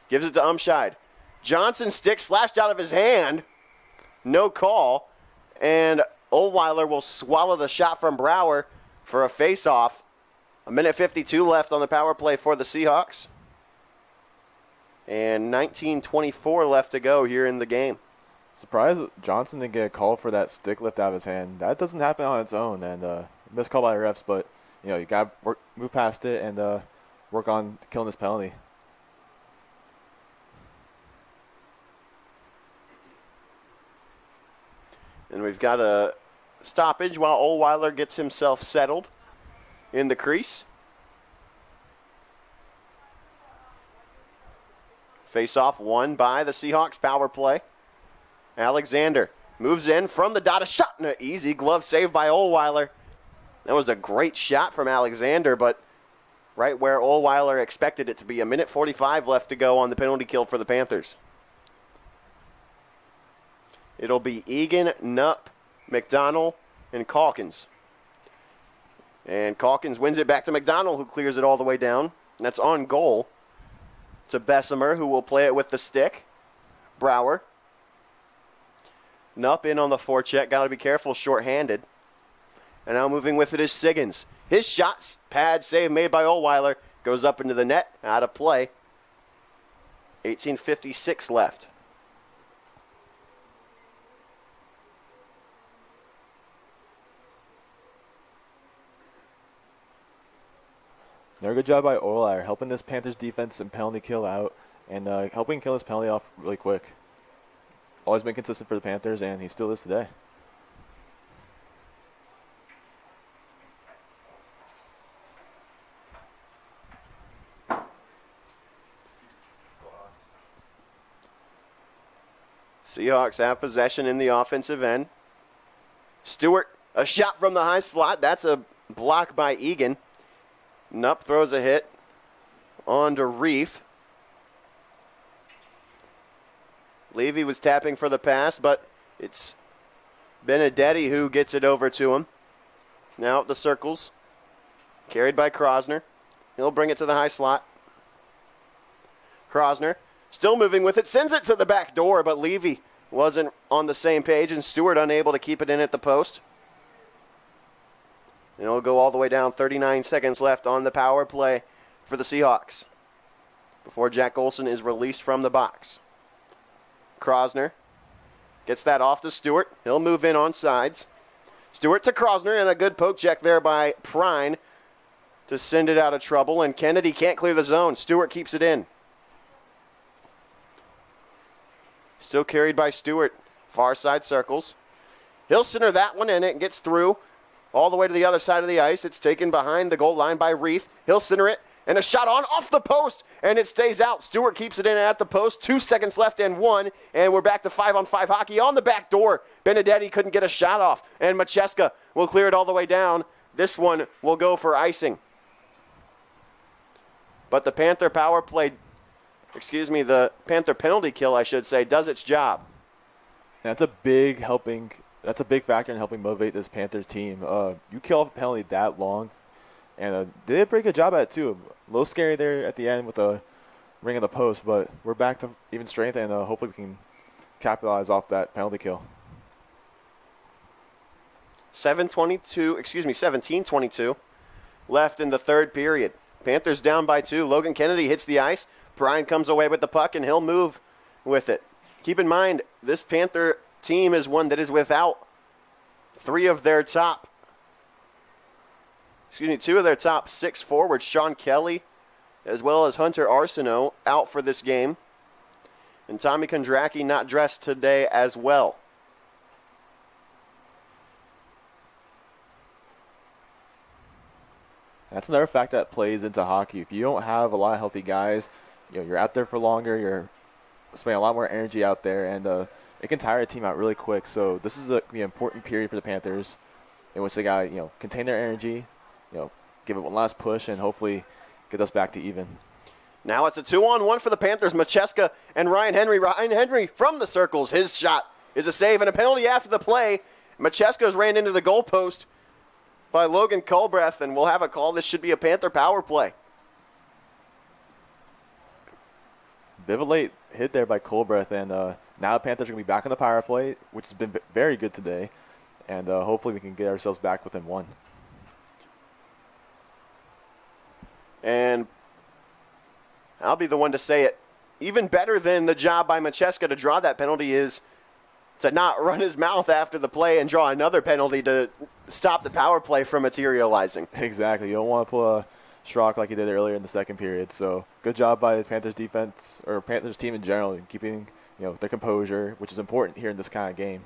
Gives it to Umscheid. Johnson's stick slashed out of his hand. No call. And Ohlweiler will swallow the shot from Brower for a face-off. 1:52 left on the power play for the Seahawks. And 19:24 left to go here in the game. Surprised Johnson didn't get a call for that stick lift out of his hand. That doesn't happen on its own. And missed call by the refs, but you got to move past it and work on killing this penalty. And we've got a stoppage while Ohlweiler gets himself settled in the crease. Face-off won by the Seahawks power play. Alexander moves in from the dot, a shot, and an easy glove save by Ohlweiler. That was a great shot from Alexander, but right where Ohlweiler expected it to be. 1:45 left to go on the penalty kill for the Panthers. It'll be Egan, Knupp, McDonald, and Calkins. And Calkins wins it back to McDonald, who clears it all the way down. And that's on goal to Bessemer, who will play it with the stick. Brower. Knupp in on the forecheck. Got to be careful, shorthanded. And now moving with it is Siggins. His shot pad save made by Ohlweiler goes up into the net, out of play. 18:56 left. Another good job by Ohlweiler, helping this Panthers defense and penalty kill out, and helping kill this penalty off really quick. Always been consistent for the Panthers, and he still is today. Seahawks have possession in the offensive end. Stewart, a shot from the high slot. That's a block by Egan. Knupp throws a hit on to Reef. Levy was tapping for the pass, but it's Benedetti who gets it over to him. Now at the circles. Carried by Krosner. He'll bring it to the high slot. Krosner still moving with it. Sends it to the back door, but Levy wasn't on the same page, and Stewart unable to keep it in at the post. And it'll go all the way down. 39 seconds left on the power play for the Seahawks before Jack Olson is released from the box. Krosner gets that off to Stewart. He'll move in on sides. Stewart to Krosner, and a good poke check there by Prine to send it out of trouble. And Kennedy can't clear the zone. Stewart keeps it in. Still carried by Stewart. Far side circles. He'll center that one, and it gets through all the way to the other side of the ice. It's taken behind the goal line by Reith. He'll center it, and a shot on off the post, and it stays out. Stewart keeps it in at the post. 2 seconds left and 1, and we're back to 5-on-5 hockey on the back door. Benedetti couldn't get a shot off, and Macheska will clear it all the way down. This one will go for icing. But the Panther the Panther penalty kill, I should say, does its job. That's a big factor in helping motivate this Panthers team. You kill off a penalty that long, and they did a pretty good job at it too. A little scary there at the end with the ring of the post, but we're back to even strength, and hopefully we can capitalize off that penalty kill. 17:22 left in the third period. Panthers down by 2. Logan Kennedy hits the ice. Prine comes away with the puck, and he'll move with it. Keep in mind, this Panther team is one that is without two of their top 6 forwards, Sean Kelly, as well as Hunter Arsenault, out for this game. And Tommy Kondracki not dressed today as well. That's another fact that plays into hockey. If you don't have a lot of healthy guys, you're out there for longer, you're spending a lot more energy out there, and it can tire a team out really quick. So this is an important period for the Panthers in which they got to contain their energy, give it one last push, and hopefully get us back to even. Now it's a 2-on-1 for the Panthers. Macheska and Ryan Henry. Ryan Henry from the circles. His shot is a save and a penalty after the play. Macheska's ran into the goalpost by Logan Colbreth, and we'll have a call. This should be a Panther power play. Bit of a late hit there by Colbreth, and now the Panthers are going to be back on the power play, which has been very good today, and hopefully we can get ourselves back within one. And I'll be the one to say it. Even better than the job by Macheska to draw that penalty is to not run his mouth after the play and draw another penalty to stop the power play from materializing. Exactly. You don't want to pull a Schrock like he did earlier in the second period. So good job by the Panthers defense, or Panthers team in general, in keeping their composure, which is important here in this kind of game.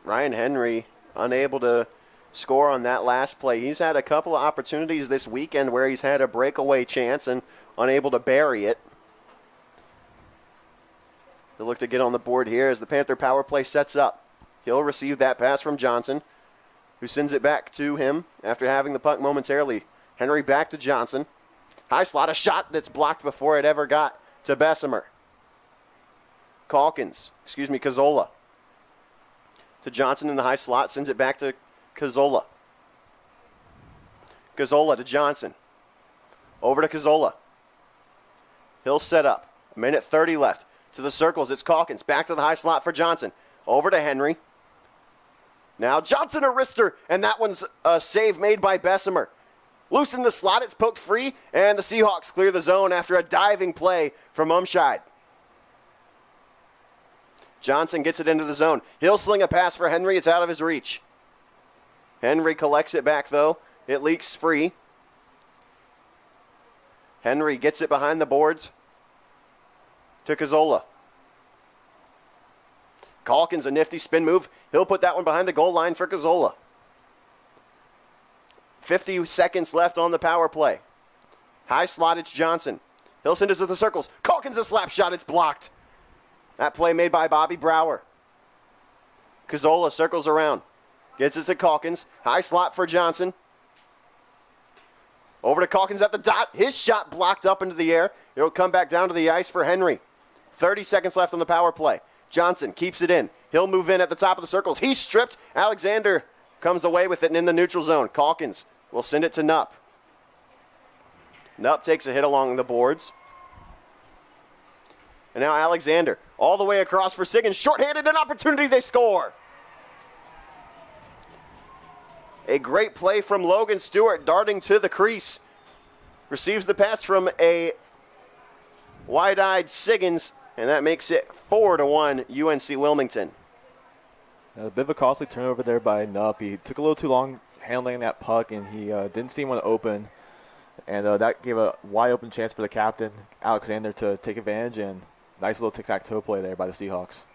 Ryan Henry unable to score on that last play. He's had a couple of opportunities this weekend where he's had a breakaway chance and unable to bury it. They'll look to get on the board here as the Panther power play sets up. He'll receive that pass from Johnson, who sends it back to him after having the puck momentarily. Henry back to Johnson. High slot, a shot that's blocked before it ever got to Bessemer. Cazzola. To Johnson in the high slot, sends it back to Cazzola. Cazzola to Johnson. Over to Cazzola. He'll set up. 1:30 left. To the circles, it's Calkins. Back to the high slot for Johnson. Over to Henry. Now Johnson a wrister, and that one's a save made by Bessemer. Loose in the slot, it's poked free, and the Seahawks clear the zone after a diving play from Umscheid. Johnson gets it into the zone. He'll sling a pass for Henry. It's out of his reach. Henry collects it back, though. It leaks free. Henry gets it behind the boards to Cazzola. Calkins, a nifty spin move. He'll put that one behind the goal line for Cazzola. 50 seconds left on the power play. High slot, it's Johnson. He'll send it to the circles. Calkins, a slap shot. It's blocked. That play made by Bobby Brower. Cazzola circles around. Gets it to Calkins. High slot for Johnson. Over to Calkins at the dot. His shot blocked up into the air. It'll come back down to the ice for Henry. 30 seconds left on the power play. Johnson keeps it in. He'll move in at the top of the circles. He's stripped. Alexander comes away with it and in the neutral zone. Calkins will send it to Nupp. Nupp takes a hit along the boards. And now Alexander all the way across for Siggins. Shorthanded, an opportunity, they score. A great play from Logan Stewart darting to the crease. Receives the pass from a wide-eyed Siggins, and that makes it 4-1 UNC Wilmington. A bit of a costly turnover there by Nupp. He took a little too long handling that puck, and he didn't see one open. And that gave a wide-open chance for the captain, Alexander, to take advantage, and nice little tic-tac-toe play there by the Seahawks.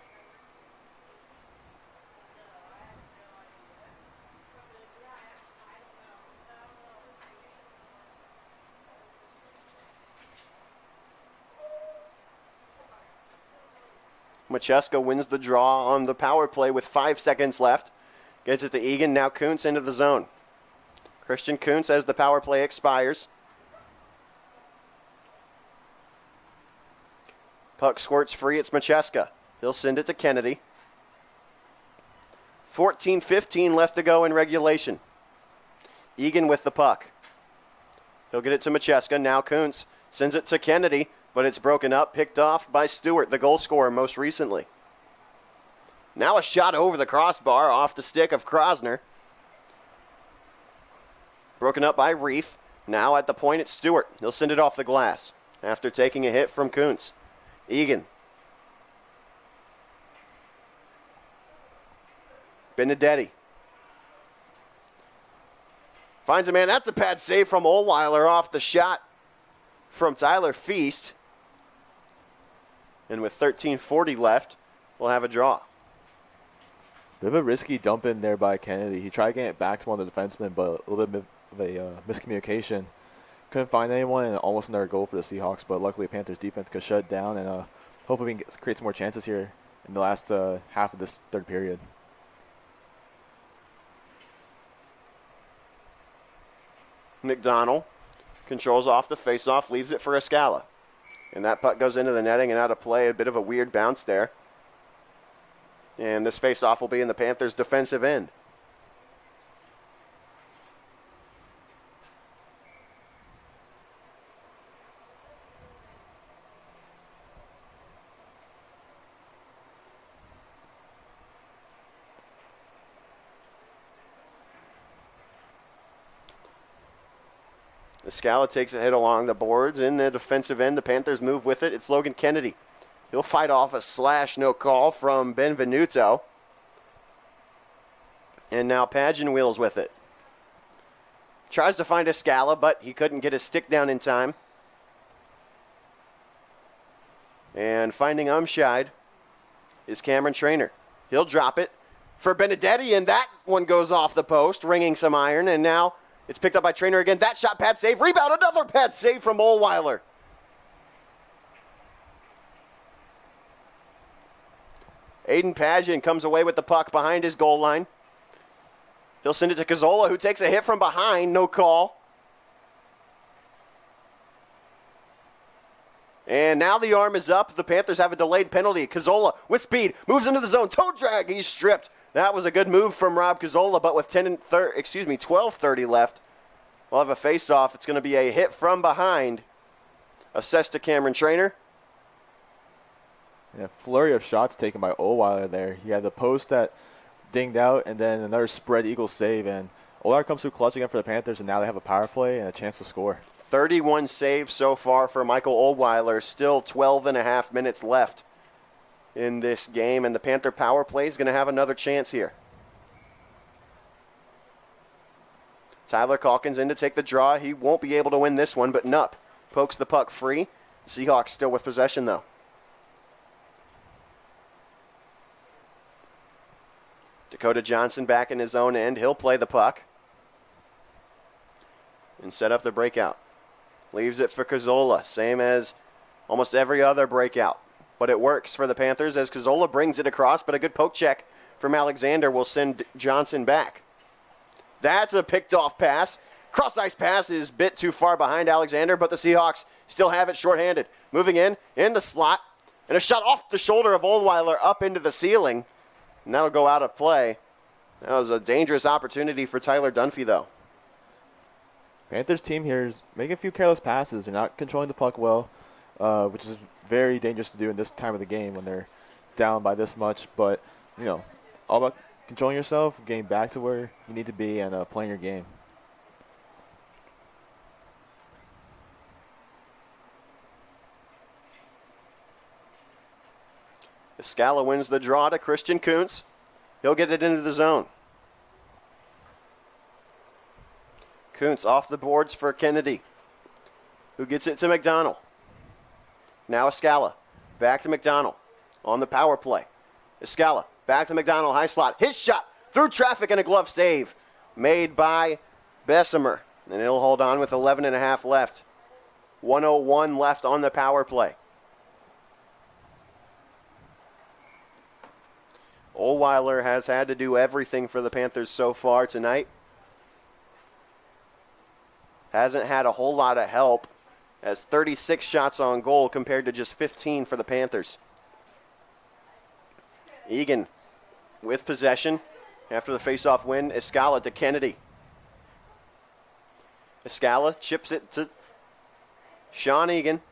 Macheska wins the draw on the power play with 5 seconds left. Gets it to Egan. Now Kuntz into the zone. Christian Kuntz as the power play expires. Puck squirts free. It's Macheska. He'll send it to Kennedy. 14:15 left to go in regulation. Egan with the puck. He'll get it to Macheska. Now Kuntz sends it to Kennedy, but it's broken up, picked off by Stewart, the goal scorer most recently. Now a shot over the crossbar off the stick of Krosner. Broken up by Reith. Now at the point, it's Stewart. He'll send it off the glass after taking a hit from Kuntz. Egan. Benedetti finds a man. That's a pad save from Ohlweiler off the shot from Tyler Feast. And with 13:40 left, we'll have a draw. Bit of a risky dump in there by Kennedy. He tried getting it back to one of the defensemen, but a little bit of a miscommunication. Couldn't find anyone, and almost another goal for the Seahawks, but luckily Panthers defense could shut it down, and hopefully we can create some more chances here in the last half of this third period. McDonald controls off the faceoff, leaves it for Escala. And that puck goes into the netting and out of play. A bit of a weird bounce there. And this faceoff will be in the Panthers' defensive end. Escala takes a hit along the boards in the defensive end. The Panthers move with it. It's Logan Kennedy. He'll fight off a slash, no call from Benvenuto. And now Pageant wheels with it. Tries to find Escala, but he couldn't get his stick down in time. And finding Umscheid is Cameron Traynor. He'll drop it for Benedetti, and that one goes off the post, ringing some iron, and now it's picked up by Traynor again. That shot, pad save, rebound, another pad save from Ohlweiler. Aiden Pageant comes away with the puck behind his goal line. He'll send it to Cazzola, who takes a hit from behind, no call. And now the arm is up. The Panthers have a delayed penalty. Cazzola with speed moves into the zone. Toe drag. He's stripped. That was a good move from Rob Cazzola, but with 12:30 left, we'll have a face-off. It's going to be a hit from behind. Assessed to Cameron Traynor. Yeah, flurry of shots taken by Ohlweiler there. He had the post that dinged out, and then another spread eagle save, and Ohlweiler comes through clutch again for the Panthers, and now they have a power play and a chance to score. 31 saves so far for Michael Ohlweiler. Still 12 and a half minutes left in this game, and the Panther power play is going to have another chance here. Tyler Calkins in to take the draw. He won't be able to win this one, but Nupp pokes the puck free. Seahawks still with possession, though. Dakota Johnson back in his own end. He'll play the puck and set up the breakout. Leaves it for Cazzola, same as almost every other breakout. But it works for the Panthers as Cazzola brings it across, but a good poke check from Alexander will send Johnson back. That's a picked off pass. Cross-ice pass is a bit too far behind Alexander, but the Seahawks still have it shorthanded. Moving in the slot, and a shot off the shoulder of Ohlweiler up into the ceiling. And that'll go out of play. That was a dangerous opportunity for Tyler Dunphy, though. Panthers team here is making a few careless passes. They're not controlling the puck well, which is very dangerous to do in this time of the game when they're down by this much. But, you know, all about controlling yourself, getting back to where you need to be, and playing your game. Escala wins the draw to Christian Kuntz. He'll get it into the zone. Kuntz off the boards for Kennedy, who gets it to McDonald. Now Escala, back to McDonald on the power play. Escala, back to McDonald, high slot. His shot through traffic and a glove save made by Bessemer. And he'll hold on with 11 and a half left. 1:01 left on the power play. Ohlweiler has had to do everything for the Panthers so far tonight. Hasn't had a whole lot of help, as 36 shots on goal compared to just 15 for the Panthers. Egan with possession after the faceoff win. Escala to Kennedy. Escala chips it to Sean Egan.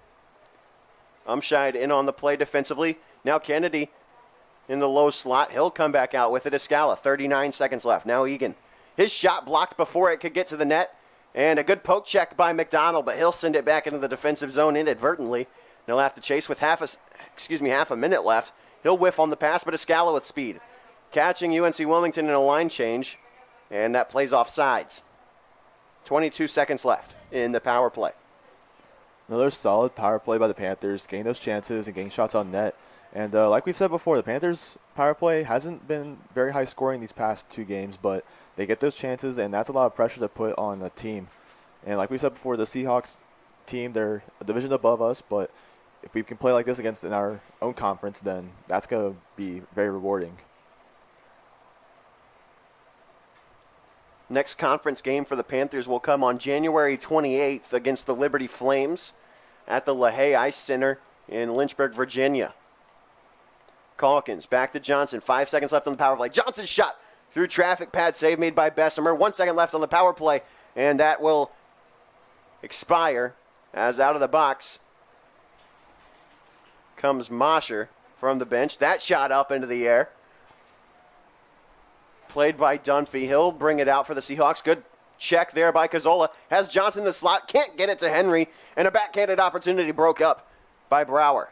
Umscheid in on the play defensively. Now Kennedy in the low slot. He'll come back out with it. Escala, 39 seconds left. Now Egan. His shot blocked before it could get to the net. And a good poke check by McDonald, but he'll send it back into the defensive zone inadvertently. And he'll have to chase with half a minute left. He'll whiff on the pass, but Escala with speed. catching UNC Wilmington in a line change, and that plays off sides. 22 seconds left in the power play. Another solid power play by the Panthers, getting those chances and getting shots on net. And like we've said before, the Panthers' power play hasn't been very high scoring these past 2 games, but they get those chances, and that's a lot of pressure to put on a team. And like we said before, the Seahawks team, they're a division above us, but if we can play like this against in our own conference, then that's going to be very rewarding. Next conference game for the Panthers will come on January 28th against the Liberty Flames at the LaHaye Ice Center in Lynchburg, Virginia. Calkins back to Johnson. 5 seconds left on the power play. Johnson's shot through traffic, pad save made by Bessemer. 1 second left on the power play, and that will expire as out of the box comes Mosher from the bench. That shot up into the air. Played by Dunphy. He'll bring it out for the Seahawks. Good check there by Cazzola. Has Johnson in the slot. Can't get it to Henry. And a backhanded opportunity broke up by Brower.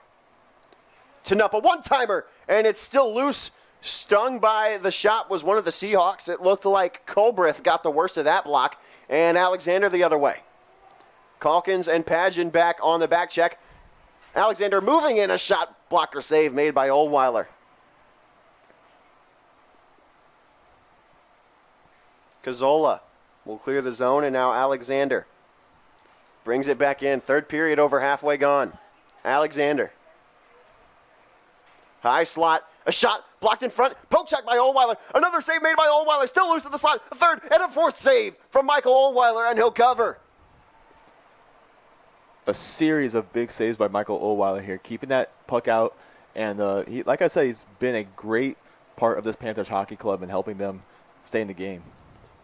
Tanupa, one-timer. And it's still loose. Stung by the shot was one of the Seahawks. It looked like Colbreth got the worst of that block. And Alexander the other way. Calkins and Padgett back on the back check. Alexander moving in, a shot blocker save made by Oldweiler. Cazzola will clear the zone, and now Alexander brings it back in. Third period over halfway gone. Alexander. High slot, a shot blocked in front, poke check by Oldweiler. Another save made by Oldweiler, still loose at the slot. A third and a fourth save from Michael Oldweiler, and he'll cover. A series of big saves by Michael Oldweiler here, keeping that puck out. And he, like I said, he's been a great part of this Panthers hockey club and helping them stay in the game.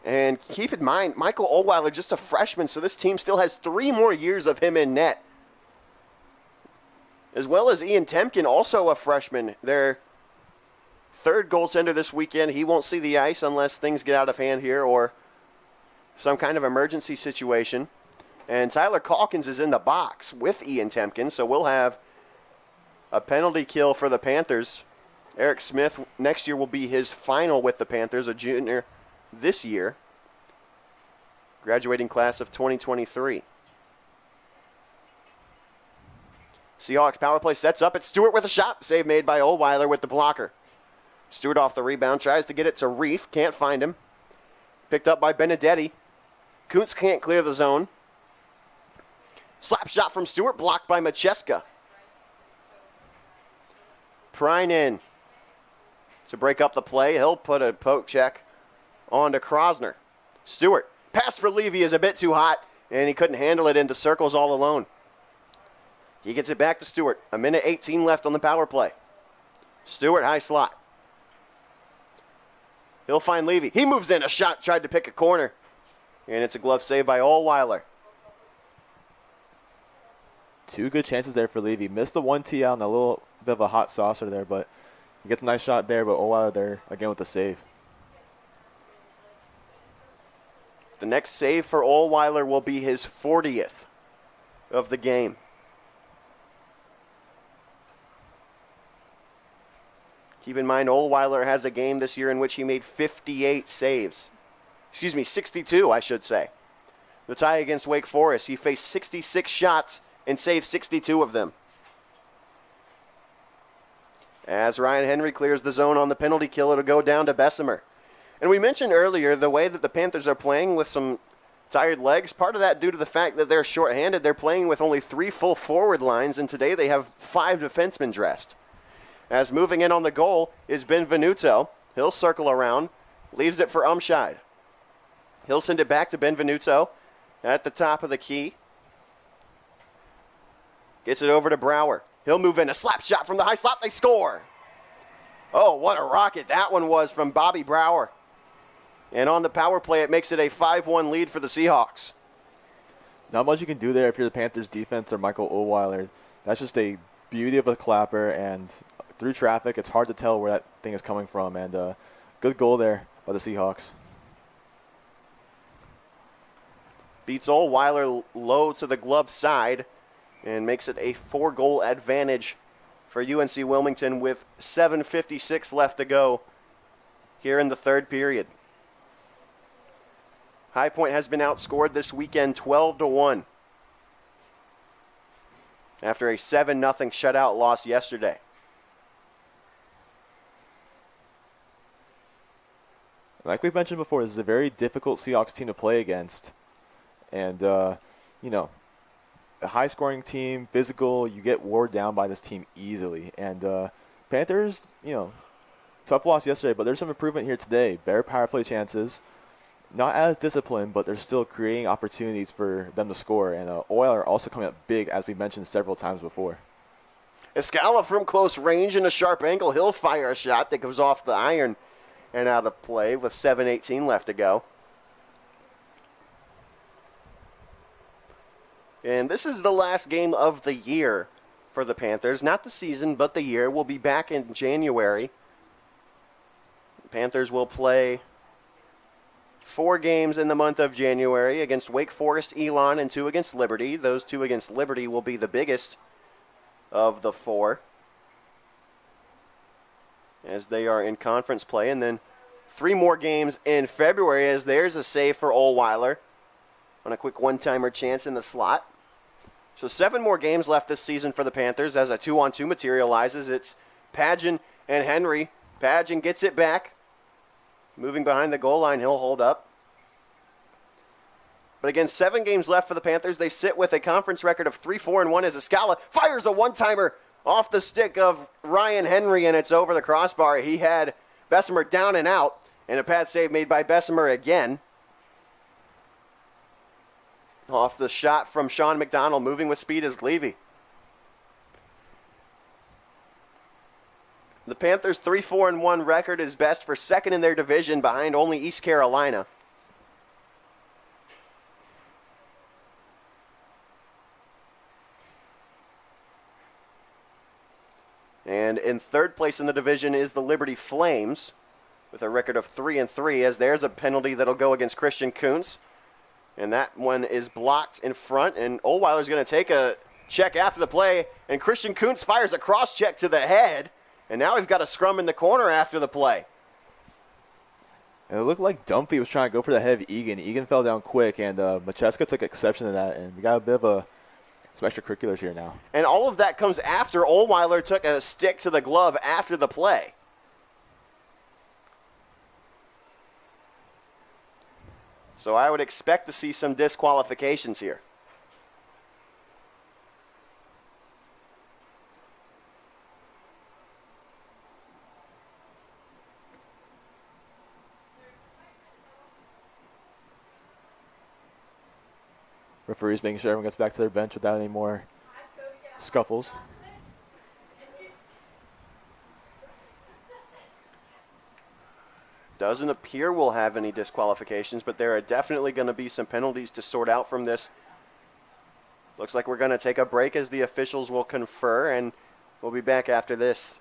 And keep in mind, Michael Oldweiler, just a freshman, so this team still has 3 more years of him in net. As well as Ian Temkin, also a freshman. Their third goaltender this weekend. He won't see the ice unless things get out of hand here or some kind of emergency situation. And Tyler Calkins is in the box with Ian Temkin, so we'll have a penalty kill for the Panthers. Eric Smith next year will be his final with the Panthers, a junior this year, graduating class of 2023. Seahawks power play sets up. It's Stewart with a shot. Save made by Oldweiler with the blocker. Stewart off the rebound, tries to get it to Reef. Can't find him. Picked up by Benedetti. Kuntz can't clear the zone. Slap shot from Stewart, blocked by Macheska. Prine in to break up the play. He'll put a poke check on to Krosner. Stewart, pass for Levy is a bit too hot, and he couldn't handle it into circles all alone. He gets it back to Stewart. 1:18 left on the power play. Stewart, high slot. He'll find Levy. He moves in. A shot, tried to pick a corner, and it's a glove save by Oldweiler. 2 good chances there for Levy. Missed the 1-T out and a little bit of a hot saucer there, but he gets a nice shot there, but Oldweiler there again with the save. The next save for Oldweiler will be his 40th of the game. Keep in mind, Oldweiler has a game this year in which he made 58 saves. 62, I should say. The tie against Wake Forest, he faced 66 shots and saved 62 of them. As Ryan Henry clears the zone on the penalty kill, it'll go down to Bessemer. And we mentioned earlier the way that the Panthers are playing with some tired legs. Part of that due to the fact that they're shorthanded. They're playing with only 3 full forward lines, and today they have 5 defensemen dressed. As moving in on the goal is Benvenuto. He'll circle around, leaves it for Umscheid. He'll send it back to Benvenuto at the top of the key. Gets it over to Brower. He'll move in. A slap shot from the high slot. They score. Oh, what a rocket that one was from Bobby Brower. And on the power play, it makes it a 5-1 lead for the Seahawks. Not much you can do there if you're the Panthers defense or Michael Oldweiler. That's just a beauty of a clapper, and through traffic, it's hard to tell where that thing is coming from. And good goal there by the Seahawks. Beats Oldweiler low to the glove side and makes it a 4-goal advantage for UNC Wilmington with 7:56 left to go here in the third period. High Point has been outscored this weekend 12-1 after a 7-0 shutout loss yesterday. Like we've mentioned before, this is a very difficult Seahawks team to play against. And, you know, a high-scoring team, physical, you get wore down by this team easily. And Panthers, you know, tough loss yesterday, but there's some improvement here today. Better power play chances. Not as disciplined, but they're still creating opportunities for them to score. And Oil are also coming up big, as we mentioned several times before. Escala from close range and a sharp angle. He'll fire a shot that goes off the iron and out of play with 7:18 left to go. And this is the last game of the year for the Panthers. Not the season, but the year. We'll be back in January. The Panthers will play 4 games in the month of January against Wake Forest, Elon, and 2 against Liberty. Those 2 against Liberty will be the biggest of the 4 as they are in conference play. And then 3 more games in February as there's a save for Ohlweiler on a quick one-timer chance in the slot. So 7 more games left this season for the Panthers as a 2-on-2 materializes. It's Padgett and Henry. Padgett gets it back. Moving behind the goal line, he'll hold up. But again, 7 games left for the Panthers. They sit with a conference record of 3-4-1 as Escala fires a one-timer off the stick of Ryan Henry, and it's over the crossbar. He had Bessemer down and out, and a pad save made by Bessemer again. Off the shot from Sean McDonald, moving with speed is Levy. The Panthers' 3-4-1 record is best for second in their division behind only East Carolina. And in third place in the division is the Liberty Flames with a record of 3-3 as there's a penalty that'll go against Christian Kuntz. And that one is blocked in front, and Ohlweiler's going to take a check after the play, and Christian Kuntz fires a cross check to the head. And now we've got a scrum in the corner after the play. And it looked like Dunphy was trying to go for the head of Egan. Egan fell down quick, and Macheska took exception to that. And we got a bit of some extracurriculars here now. And all of that comes after Ohlweiler took a stick to the glove after the play. So I would expect to see some disqualifications here. Referees making sure everyone gets back to their bench without any more scuffles. Doesn't appear we'll have any disqualifications, but there are definitely going to be some penalties to sort out from this. Looks like we're going to take a break as the officials will confer, and we'll be back after this.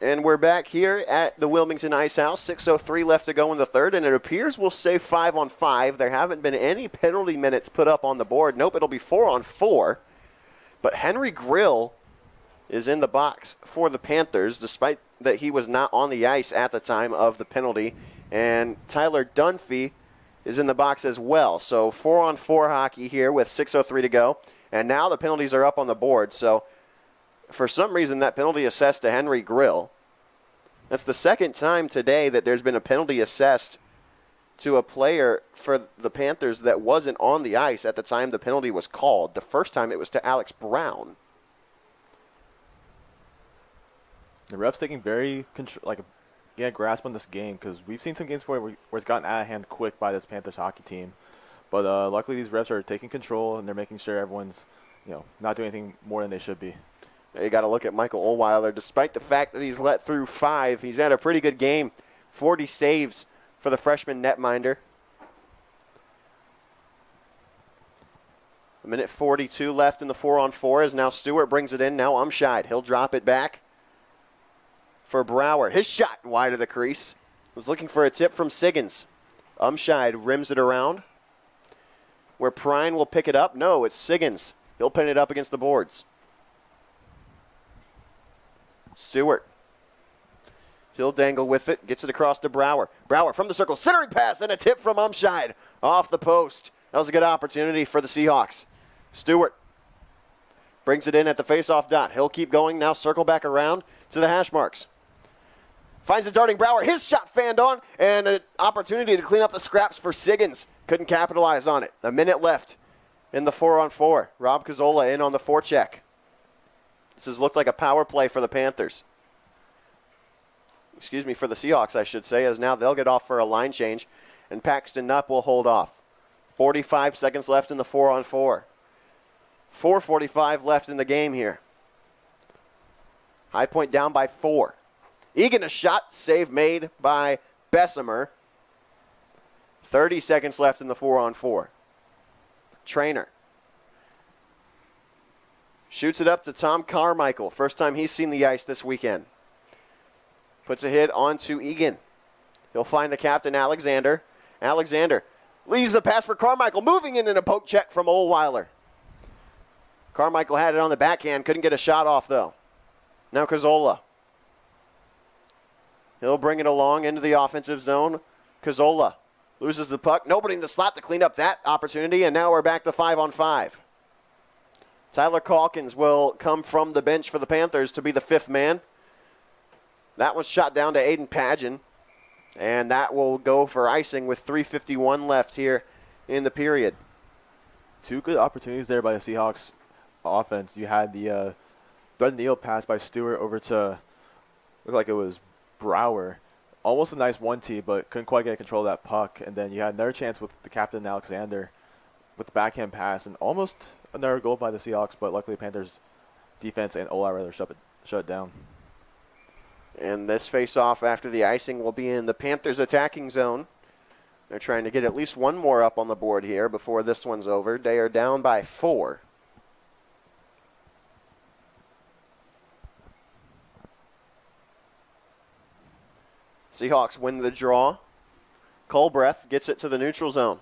And we're back here at the Wilmington Ice House. 6:03 left to go in the third, and it appears we'll say 5-on-5. There haven't been any penalty minutes put up on the board. Nope, it'll be 4-on-4. But Henry Grill is in the box for the Panthers, despite that he was not on the ice at the time of the penalty. And Tyler Dunphy is in the box as well. So 4-on-4 hockey here with 6:03 to go. And now the penalties are up on the board. So for some reason, that penalty assessed to Henry Grill. That's the second time today that there's been a penalty assessed to a player for the Panthers that wasn't on the ice at the time the penalty was called. The first time it was to Alex Brown. The ref's taking very grasp on this game, because we've seen some games where it's gotten out of hand quick by this Panthers hockey team. But luckily these refs are taking control, and they're making sure everyone's not doing anything more than they should be. You got to look at Michael Ohlweiler. Despite the fact that he's let through 5, he's had a pretty good game. 40 saves for the freshman netminder. 1:42 left in the 4-on-4 as now Stewart brings it in. Now Umscheid. He'll drop it back for Brower. His shot wide of the crease. Was looking for a tip from Siggins. Umscheid rims it around. Where Prine will pick it up. No, it's Siggins. He'll pin it up against the boards. Stewart. He'll dangle with it. Gets it across to Brower. Brower from the circle. Centering pass and a tip from Umscheid. Off the post. That was a good opportunity for the Seahawks. Stewart brings it in at the face-off dot. He'll keep going. Now circle back around to the hash marks. Finds a darting Brower. His shot fanned on. And an opportunity to clean up the scraps for Siggins. Couldn't capitalize on it. A minute left in the 4-on-4. Rob Cazzola in on the forecheck. This has looked like a power play for the Panthers. For the Seahawks, I should say, as now they'll get off for a line change, and Paxton Nupp will hold off. 45 seconds left in the 4-on-4. 4:45 left in the game here. High Point down by 4. Egan a shot, save made by Bessemer. 30 seconds left in the 4-on-4. Trainer shoots it up to Tom Carmichael. First time he's seen the ice this weekend. Puts a hit onto Egan. He'll find the captain, Alexander. Alexander leaves the pass for Carmichael. Moving in a poke check from Ohlweiler. Carmichael had it on the backhand. Couldn't get a shot off, though. Now Cazzola. He'll bring it along into the offensive zone. Cazzola loses the puck. Nobody in the slot to clean up that opportunity, and now we're back to 5-on-5. Tyler Calkins will come from the bench for the Panthers to be the 5th man. That was shot down to Aiden Pageon, and that will go for icing with 3:51 left here in the period. Two good opportunities there by the Seahawks offense. You had the thread Neal pass by Stewart over to, looked like it was Brower. Almost a nice 1-T, but couldn't quite get control of that puck. And then you had another chance with the captain, Alexander, with the backhand pass, and almost another goal by the Seahawks, but luckily Panthers defense and Ohlweiler shut it down. And this face-off after the icing will be in the Panthers attacking zone. They're trying to get at least one more up on the board here before this one's over. They are down by 4. Seahawks win the draw. Colbreth gets it to the neutral zone.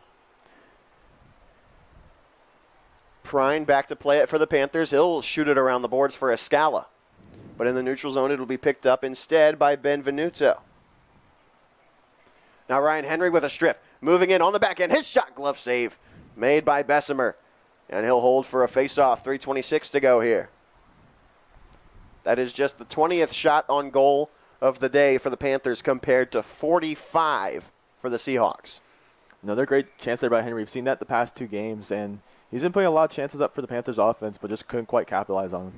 Prine back to play it for the Panthers. He'll shoot it around the boards for Escala. But in the neutral zone, it'll be picked up instead by Benvenuto. Now Ryan Henry with a strip. Moving in on the back end. His shot glove save made by Bessemer. And he'll hold for a face-off. 3:26 to go here. That is just the 20th shot on goal of the day for the Panthers compared to 45 for the Seahawks. Another great chance there by Henry. We've seen that the past 2 games, and he's been putting a lot of chances up for the Panthers offense, but just couldn't quite capitalize on them.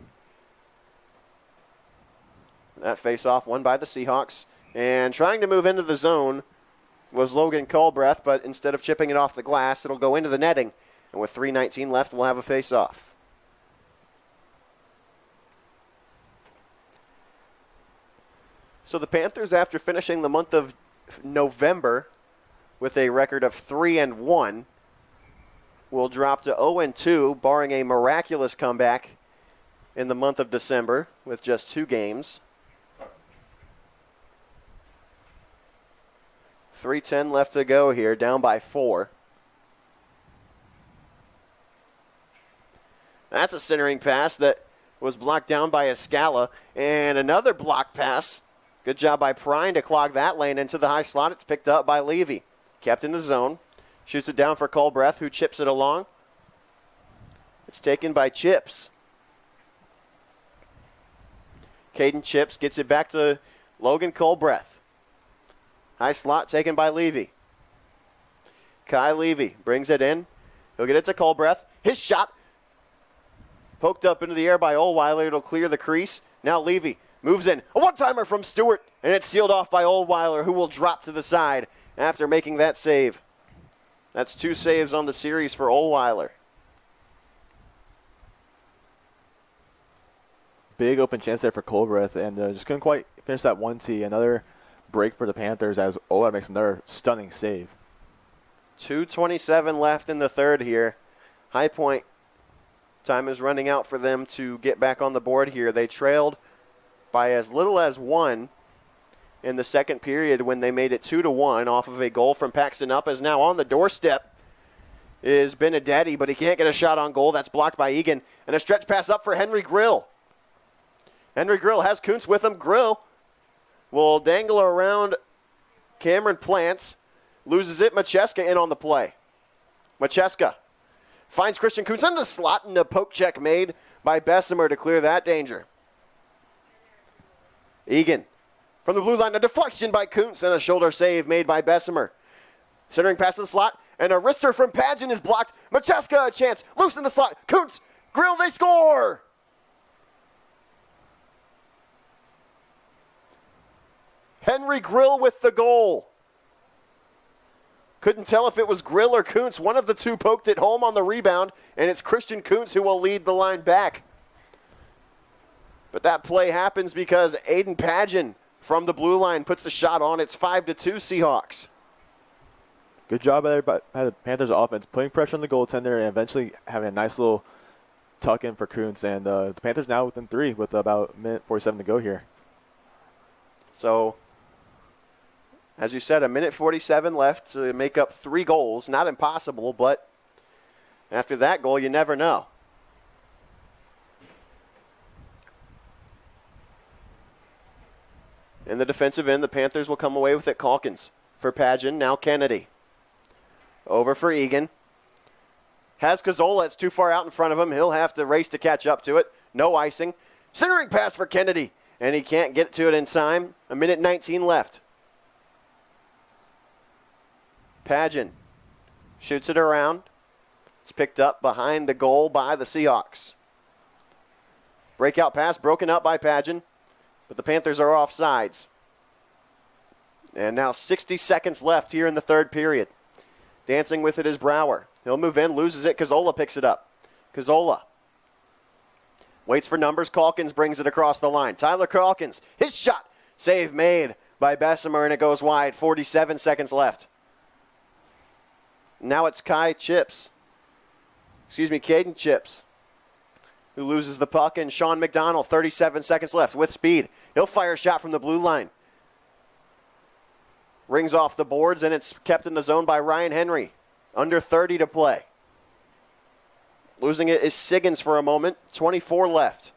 That face-off won by the Seahawks. And trying to move into the zone was Logan Colbreth, but instead of chipping it off the glass, it'll go into the netting. And with 3:19 left, we'll have a face-off. So the Panthers, after finishing the month of November with a record of 3-1, will drop to 0-2, barring a miraculous comeback in the month of December with just 2 games. 3:10 left to go here, down by 4. That's a centering pass that was blocked down by Escala. And another block pass. Good job by Prine to clog that lane into the high slot. It's picked up by Levy. Kept in the zone. Shoots it down for Culbreth, who chips it along. It's taken by Chips. Caden Chips gets it back to Logan Culbreth. High slot taken by Levy. Kai Levy brings it in. He'll get it to Culbreth. His shot poked up into the air by Oldweiler. It'll clear the crease. Now Levy moves in. A one-timer from Stewart, and it's sealed off by Oldweiler, who will drop to the side after making that save. That's 2 saves on the series for Oldweiler. Big open chance there for Culbreth, and just couldn't quite finish that 1T. Another break for the Panthers as Oldweiler makes another stunning save. 2:27 left in the third here. High Point time is running out for them to get back on the board here. They trailed by as little as 1 in the second period when they made it 2-1 off of a goal from Paxton Uppas. Now on the doorstep is Benedetti, but he can't get a shot on goal. That's blocked by Egan. And a stretch pass up for Henry Grill. Henry Grill has Kuntz with him. Grill will dangle around Cameron Plants. Loses it. Macheska in on the play. Macheska finds Christian Kuntz in the slot, and a poke check made by Bessemer to clear that danger. Egan from the blue line, a deflection by Kuntz and a shoulder save made by Bessemer. Centering pass to the slot, and a wrister from Pageant is blocked. Macheska a chance, loose in the slot. Kuntz, Grill, they score! Henry Grill with the goal. Couldn't tell if it was Grill or Kuntz. One of the two poked it home on the rebound, and it's Christian Kuntz who will lead the line back. But that play happens because Aiden Pageant from the blue line puts the shot on. It's 5-2 Seahawks. Good job by the Panthers offense, putting pressure on the goaltender and eventually having a nice little tuck in for Kuntz. And the Panthers now within 3 with about a minute 47 to go here. So, as you said, a minute 47 left to make up 3 goals. Not impossible, but after that goal, you never know. In the defensive end, the Panthers will come away with it. Calkins for Pageant, now Kennedy. Over for Egan. Has Cazzola, it's too far out in front of him. He'll have to race to catch up to it. No icing. Centering pass for Kennedy, and he can't get to it in time. A minute 19 left. Pageant shoots it around. It's picked up behind the goal by the Seahawks. Breakout pass broken up by Pageant, but the Panthers are offsides. And now 60 seconds left here in the third period. Dancing with it is Brower. He'll move in, loses it. Cazzola picks it up. Cazzola waits for numbers. Calkins brings it across the line. Tyler Calkins, his shot. Save made by Bessemer, and it goes wide. 47 seconds left. Now it's Caden Chips, who loses the puck, and Sean McDonald, 37 seconds left with speed. He'll fire a shot from the blue line. Rings off the boards, and it's kept in the zone by Ryan Henry. Under 30 to play. Losing it is Siggins for a moment. 24 left.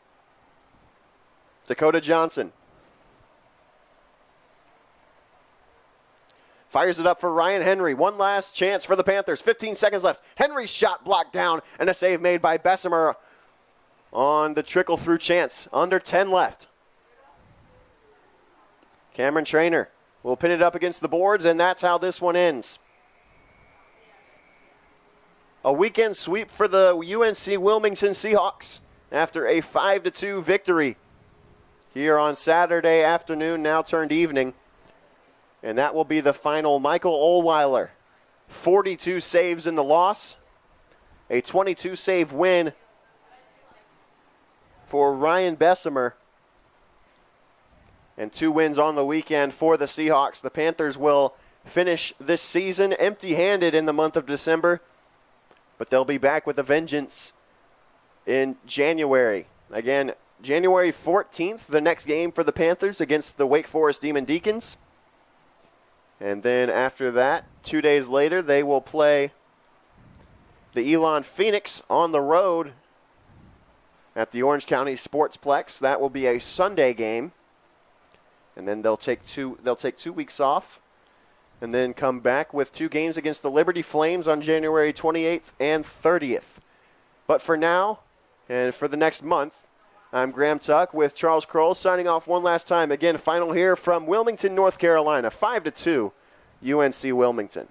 Dakota Johnson fires it up for Ryan Henry. One last chance for the Panthers. 15 seconds left. Henry's shot blocked down, and a save made by Bessemer on the trickle-through chance. Under 10 left. Cameron Traynor will pin it up against the boards, and that's how this one ends. A weekend sweep for the UNC Wilmington Seahawks after a 5-2 victory here on Saturday afternoon, now turned evening. And that will be the final. Michael Oldweiler, 42 saves in the loss. A 22-save win for Ryan Bessemer. And 2 wins on the weekend for the Seahawks. The Panthers will finish this season empty-handed in the month of December, but they'll be back with a vengeance in January. Again, January 14th, the next game for the Panthers against the Wake Forest Demon Deacons. And then after that, 2 days later, they will play the Elon Phoenix on the road at the Orange County Sportsplex. That will be a Sunday game. And then they'll take 2 weeks off and then come back with 2 games against the Liberty Flames on January 28th and 30th. But for now, and for the next month, I'm Graham Tuck with Charles Crowell signing off one last time. Again, final here from Wilmington, North Carolina, 5-2, UNC Wilmington.